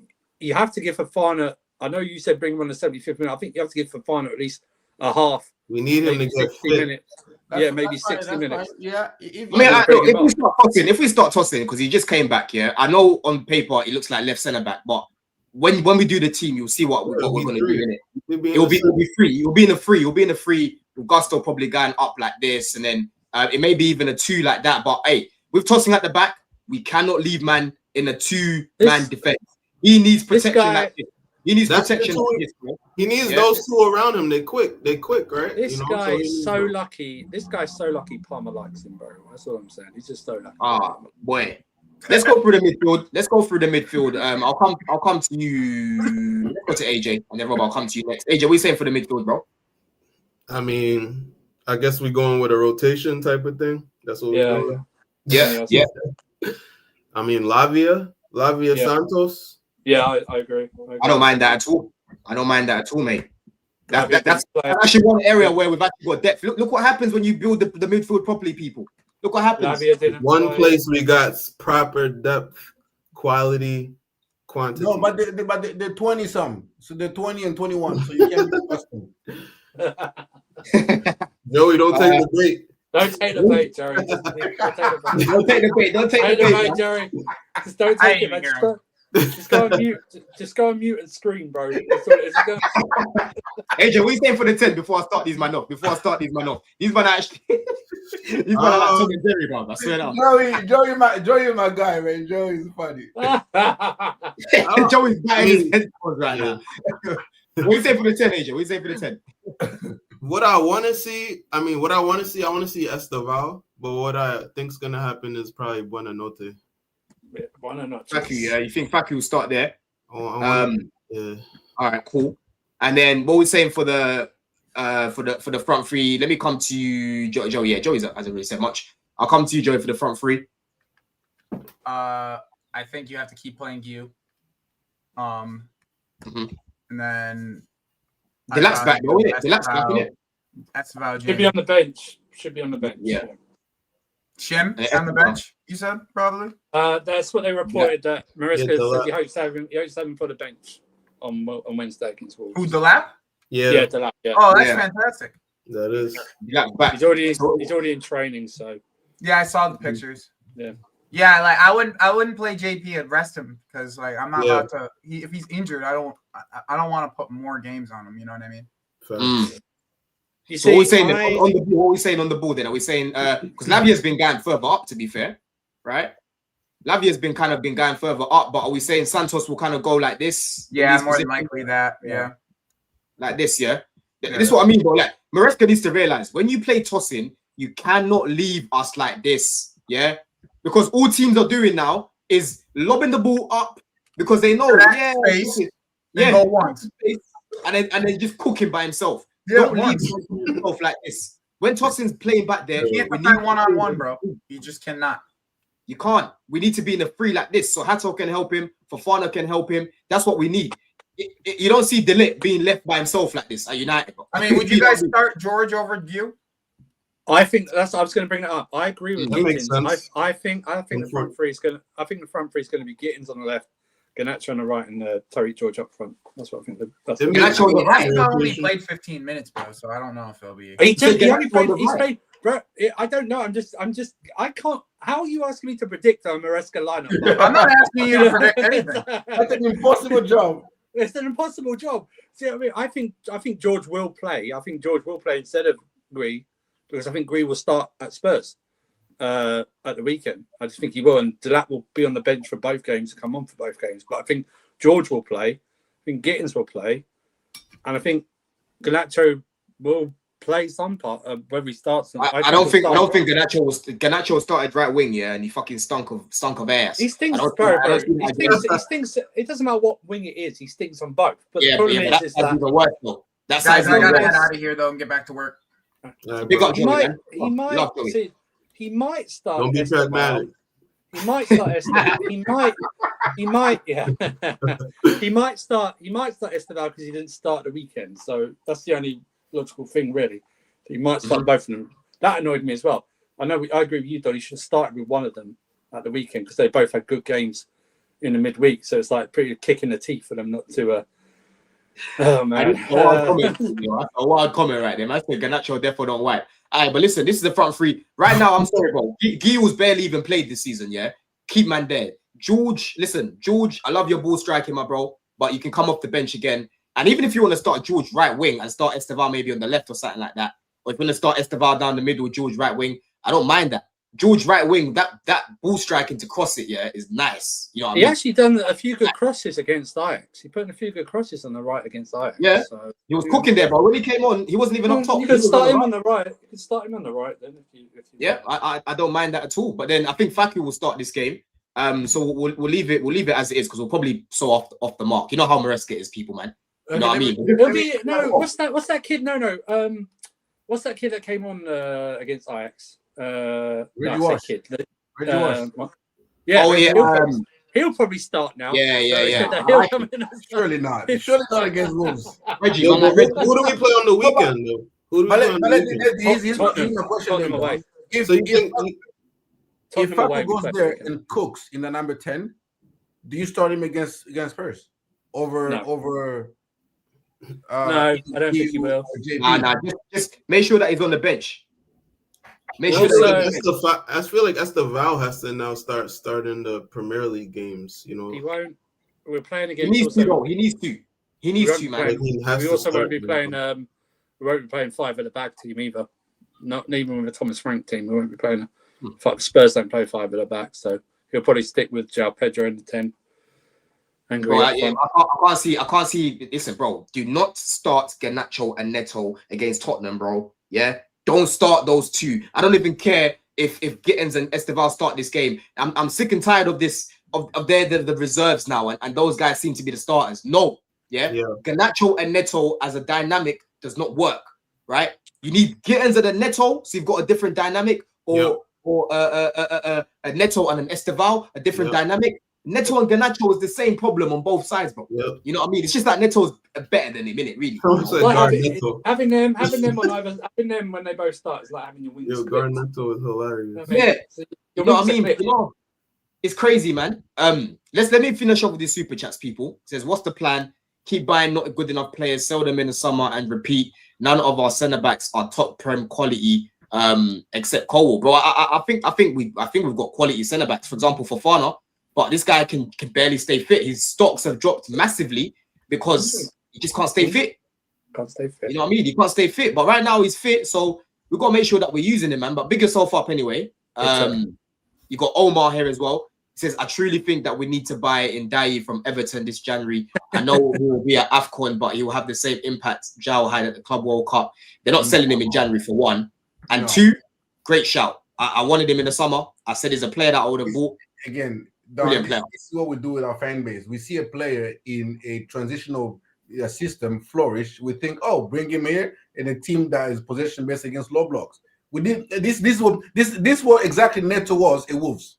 have to give Fofana. I know you said bring him on the 75th minute. I think you have to give Fofana at least a half. We need him to get 60 fit. minutes. Maybe 60 minutes. Yeah. If we start tossing, because he just came back, yeah. I know on paper it looks like left centre back, but when we do the team, you'll see what we're going to do in it. It'll be free. It'll be in a free. With Gusto probably going up like this, and then it may be even a 2 like that. But hey, with tossing at the back, we cannot leave man in a 2-man defense. He needs protection like this. He needs protection like this, bro. He needs those two around him. They quick, right? This guy is so lucky. This guy's so lucky. Palmer likes him, bro. That's all I'm saying. He's just so lucky. Boy. Let's go through the midfield. I'll come to you. Let's go to AJ, and then Rob, I'll come to you next. AJ, what are you saying for the midfield, bro? I mean, I guess we're going with a rotation type of thing. That's what we're doing. Yeah. I mean, Lavia Santos. Yeah, I agree. I don't mind that at all. Mate. That's actually one area where we've actually got depth. Look what happens when you build the midfield properly, people. Look what happens. One place we got proper depth, quality, quantity. No, but they're 20 some. So they're 20 and 21. So you can't trust them. Joey, don't take the bait. Don't take the bait, Jerry. Don't take the bait, Jerry. Just don't take it, man. Just go on mute. Just go on mute and scream, bro. That's what it is. AJ, what are you saying for the 10 before I start these man off? These man are actually these man are like Tom and Jerry, bro. I swear down. Joey, my guy, man. Joey's funny. Joey's biting his headphones right now. What you say for the 10, AJ? What you say for the 10? What I want to see, I want to see Esteval, but what I think's gonna happen is probably Buonanotte. Yeah, Buonanotte. Faku, yeah. You think Faku will start there? Yeah. All right, cool. And then what we're saying for the front three. Let me come to you, Joe. Yeah, Joey hasn't really said much. I'll come to you, Joey, for the front three. I think you have to keep playing Gu. And then Delap's back, though, isn't it? Delap's back, isn't it? That's about Should be on the bench. Yeah. Shim on the bench, you said, probably? That's what they reported, that Maresca said he hopes to have him for the bench on Wednesday against Wolves. Who, Delap? Yeah. Yeah, Delap, yeah. Oh, that's fantastic. That is. Delap's back. He's already in training, so. Yeah, I saw the pictures. Yeah. Yeah, like I wouldn't play JP and rest him because like I'm not about to. If he's injured, I don't want to put more games on him. You know what I mean? You so what are we saying on the ball then? Are we saying because Lavia's been going further up, to be fair, right? Lavia's been going further up, but are we saying Santos will kind of go like this? Yeah, more than likely that. Yeah. Like this, yeah. This is what I mean, bro. Like Maresca needs to realize when you play tossing, you cannot leave us like this, yeah. Because all teams are doing now is lobbing the ball up because they know, go once, and then just cooking by himself. Yeah, don't leave himself like this. When Tosin's playing back there, you can't defend one-on-one, bro. You just cannot. You can't. We need to be in a free like this. So Hato can help him. Fofana can help him. That's what we need. You don't see Delit being left by himself like this at United. I mean, would you guys start George over Gu? I think I was going to bring that up. I agree with Gittins. I think the front three is going to be Gittins on the left, Garnacho on the right, and Tariq George up front. That's what I think. Garnacho on the right. He's only played 15 minutes, bro. So I don't know if he'll be. Bro, I don't know. I can't. How are you asking me to predict our Maresca lineup? I'm not asking you to predict anything. That's an impossible job. It's an impossible job. See what I mean? I think George will play. I think George will play instead of Gree, because I think Gree will start at Spurs at the weekend. I just think he will, and Delap will be on the bench for both games, come on for both games. But I think George will play. I think Gittins will play, and I think Garnacho will play some part of whether he starts. I don't think Garnacho started right wing, yeah, and he fucking stunk of ass. He stinks, bro. He stinks. It doesn't matter what wing it is. He stinks on both. But the problem is that even worse, though. That's Guys, I gotta head out of here though and get back to work. He might start. Don't be pragmatic. He might start Esteval. He might start Esteval because he didn't start the weekend. So that's the only logical thing, really. He might start both of them. That annoyed me as well. I agree with you, Don. He should have started with one of them at the weekend because they both had good games in the midweek. So it's like pretty kick in the teeth for them not to. Oh man! A wild comment right there. I said Garnacho therefore don't wipe. All right, but listen, this is the front three right now. I'm sorry, bro. Guillaume's barely even played this season. Yeah, keep man there. George, I love your ball striking, my bro, but you can come off the bench again. And even if you want to start George right wing and start Esteval maybe on the left or something like that, or if you want to start Esteval down the middle, George right wing, I don't mind that. George right wing, that ball striking to cross it, yeah, is nice. You know what I mean? He actually done a few good crosses against Ajax. He put in a few good crosses on the right against Ajax. Yeah, so, he was cooking there, bro. When he came on, he wasn't even up top. You could start him on the right. You could start him on the right then. If you yeah, I don't mind that at all. But then I think Faku will start this game. So we'll leave it as it is because we'll probably so off the mark. You know how Maresca is, people, man. You know what I mean? What's that kid? What's that kid that came on against Ajax? Kid. He'll probably start now. Surely not against Wolves. Reggie, who do we play on the weekend though? He's a question away. If Faku goes there and cooks in the number 10, do you start him against Spurs over? No, I don't think he will. Just make sure that he's on the bench. I feel like Esteval has to now starting the Premier League games. You know, he won't. We're playing against. He needs to. Man. We also won't be playing. We won't be playing 5 at the back team either. Not even with the Thomas Frank team. We won't be playing. Spurs don't play 5 at the back, so he'll probably stick with Pedro in the 10. I can't see. Listen, bro, do not start Garnacho and Neto against Tottenham, bro. Yeah, don't start those two. I don't even care if Gittins and Esteval start this game. I'm sick and tired of this. They're the reserves now, and those guys seem to be the starters. No, yeah. Garnacho and Neto as a dynamic does not work, right? You need Gittins and a Neto, so you've got a different dynamic, or a Neto and an Esteval, a different dynamic. Neto and Garnacho is the same problem on both sides, bro. Yep. You know what I mean? It's just that Neto's better than him, innit? Really. Having them on having them when they both start is like having your wings. Garnacho is hilarious. Yeah, so you know what I mean? You know, it's crazy, man. Let me finish off with these super chats, people. It says, what's the plan? Keep buying not good enough players, sell them in the summer, and repeat. None of our centre backs are top prem quality, except Cole, bro. I think we've got quality centre backs. For example, Fofana. But this guy can barely stay fit. His stocks have dropped massively because he just can't stay fit. You know what I mean? He can't stay fit. But right now he's fit, so we've got to make sure that we're using him, man. But big yourself up anyway. You got Omar here as well. He says, I truly think that we need to buy Ndiaye from Everton this January. I know he will be at AFCON, but he will have the same impact João had at the Club World Cup. They're not selling him in January for one. And two, great shout. I wanted him in the summer. I said he's a player that I would have bought. Again, this is what we do with our fan base. We see a player in a transitional system flourish. We think, oh, bring him here in a team that is possession based against low blocks. We did this what exactly Neto was at Wolves.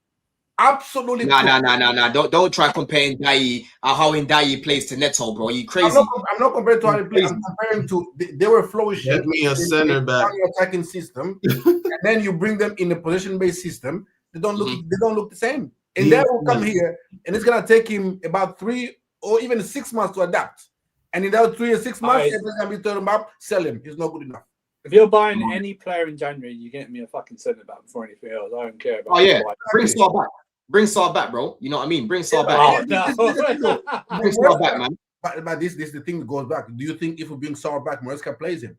Absolutely. Nah. Don't try comparing Ndiaye how Ndiaye plays to Neto, bro. You crazy? I'm not comparing to how he plays. I'm comparing to they were flourishing. Get me a center back attacking system, and then you bring them in a position based system. They don't look the same. And then will come here, and it's gonna take him about 3 or even 6 months to adapt. And in that 3 or 6 months, everybody's gonna be telling him up, sell him. He's not good enough. If you're buying any player in January, you're getting me a fucking centre back before anything else. I don't care about. Oh yeah, bring Sar back. Bring Sar back, bro. You know what I mean? Bring Sar back. Oh, no. Bring Sar back, man. But this the thing that goes back. Do you think if we bring Sar back, Maresca plays him?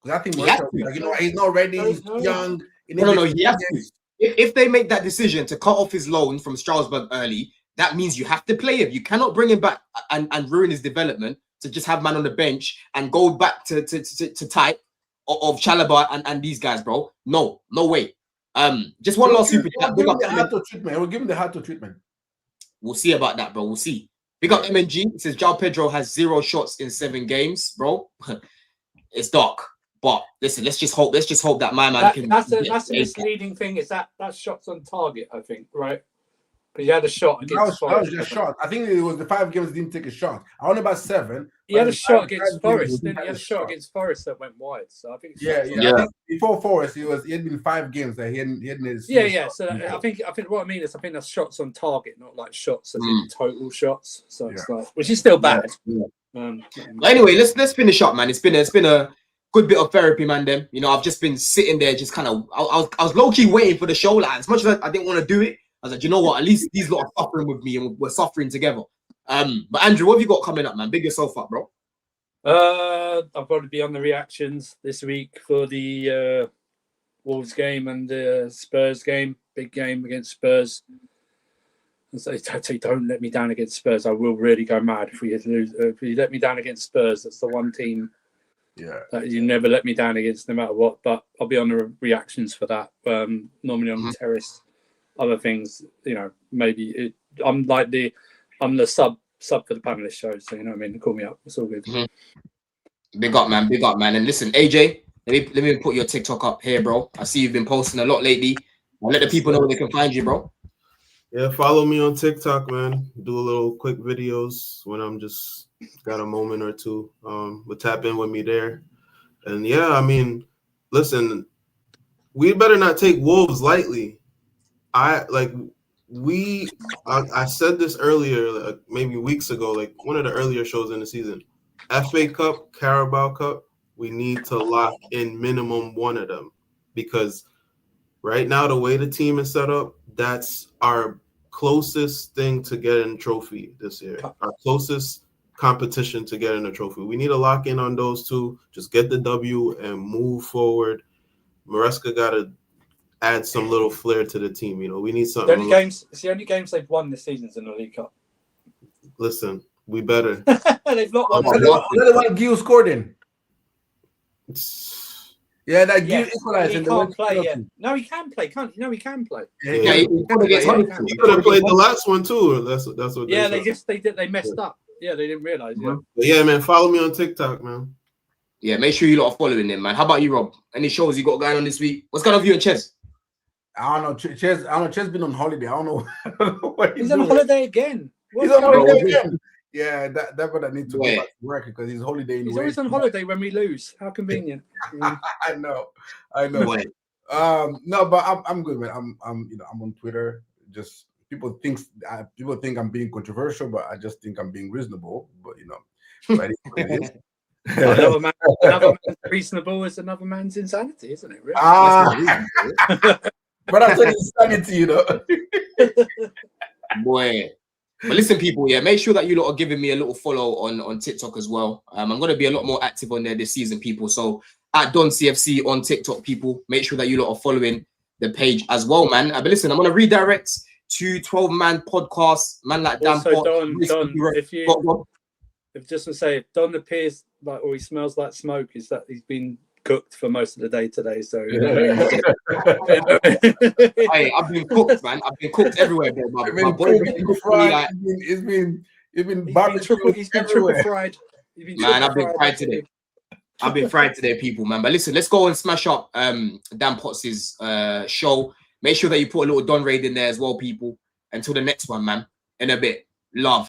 Because I think He has Maresca, to. like, he's not ready. He's too young. No, he has to. If they make that decision to cut off his loan from Strasbourg early, that means you have to play him. You cannot bring him back and ruin his development to just have man on the bench and go back to type of Chalobah and these guys, bro. No way. Just one last super chat. We'll give him the hard to treatment. We'll see about that, bro. We'll see. Big up MNG. It says João Pedro has 0 shots in 7 games, bro. It's dark. But listen, let's just hope that my man can. That's the misleading thing. Is that shots on target? I think, right? But he had a shot against Forest. That was just shot. I think it was the 5 games he didn't take a shot. I don't know about 7. He had a shot against Forest. He had a shot against Forest that went wide. So I think. Yeah. I think before Forest, he had been 5 games that he hadn't his. Yeah. So I think what I mean is that's shots on target, not like shots as in total shots. So it's like, which is still bad. Anyway, let's finish up, man. It's been a good bit of therapy, man. Them, I've just been sitting there, just kind of. I was low key waiting for the show, like as much as I didn't want to do it. I was like, you know what? At least these lot are suffering with me, and we're suffering together. But Andrew, what have you got coming up, man? Big yourself up, bro. I'll probably be on the reactions this week for the Wolves game and the Spurs game. Big game against Spurs. And so don't let me down against Spurs. I will really go mad if we lose. If you let me down against Spurs, that's the one team. Yeah, that you never let me down against, no matter what. But I'll be on the reactions for that. Normally on the terrace. Other things, maybe I'm the sub for the panelist shows, so you know what I mean. Call me up, it's all good. Big up, man. And listen, AJ, let me put your TikTok up here, bro. I see you've been posting a lot lately. I'll let the people know where they can find you, bro. Yeah, follow me on TikTok, man. Do a little quick videos when I'm just got a moment or two. But tap in with me there. And yeah, I mean, listen, we better not take Wolves lightly. I said this earlier, like maybe weeks ago, like one of the earlier shows in the season. FA Cup, Carabao Cup, we need to lock in minimum one of them, because right now the way the team is set up, that's our closest thing to getting a trophy this year. Our closest competition to getting a trophy. We need to lock in on those two. Just get the W and move forward. Maresca got to add some little flair to the team. We need something. It's the only games they've won this season in the League Cup. Listen, we better. They've not won. Another one Gil scored in. Yeah, that Gil equalized. He can't play yet. No, he can play. Can't? No, he can play. Yeah, he could have played the last one too. That's what. Yeah, they messed up. Yeah, they didn't realize. Yeah. But yeah, man, follow me on TikTok, man. Yeah, make sure you lot are following him, man. How about you, Rob? Any shows you got going on this week? What's going on with you and Chels? I don't know. Chels been on holiday. I don't know what he's on holiday again. He's on holiday again. Yeah, that's what I need to go back to work, because he's holiday. He's always on holiday when we lose. How convenient. I know. No, but I'm good, man. I'm on Twitter. Just people think I'm being controversial, but I just think I'm being reasonable. But another man's reasonable is another man's insanity, isn't it? Really? But I said insanity, Boy. But listen, people, make sure that you lot are giving me a little follow on TikTok as well. I'm going to be a lot more active on there this season, people. So at Don CFC on TikTok, people, make sure that you lot are following the page as well, man. But listen, I'm going to redirect to 12-man podcast, man like Dan Also, Pot. Don, if just to say, if Don appears like, or he smells like smoke, is that he's been cooked for most of the day today. So Hey, I've been cooked, man. I've been cooked everywhere, bro. My boy, it's been triple fried. Man, I've been fried today. I've been fried today, people, man. But listen, let's go and smash up Dan Potts' show. Make sure that you put a little Don raid in there as well, people. Until the next one, man. In a bit. Love.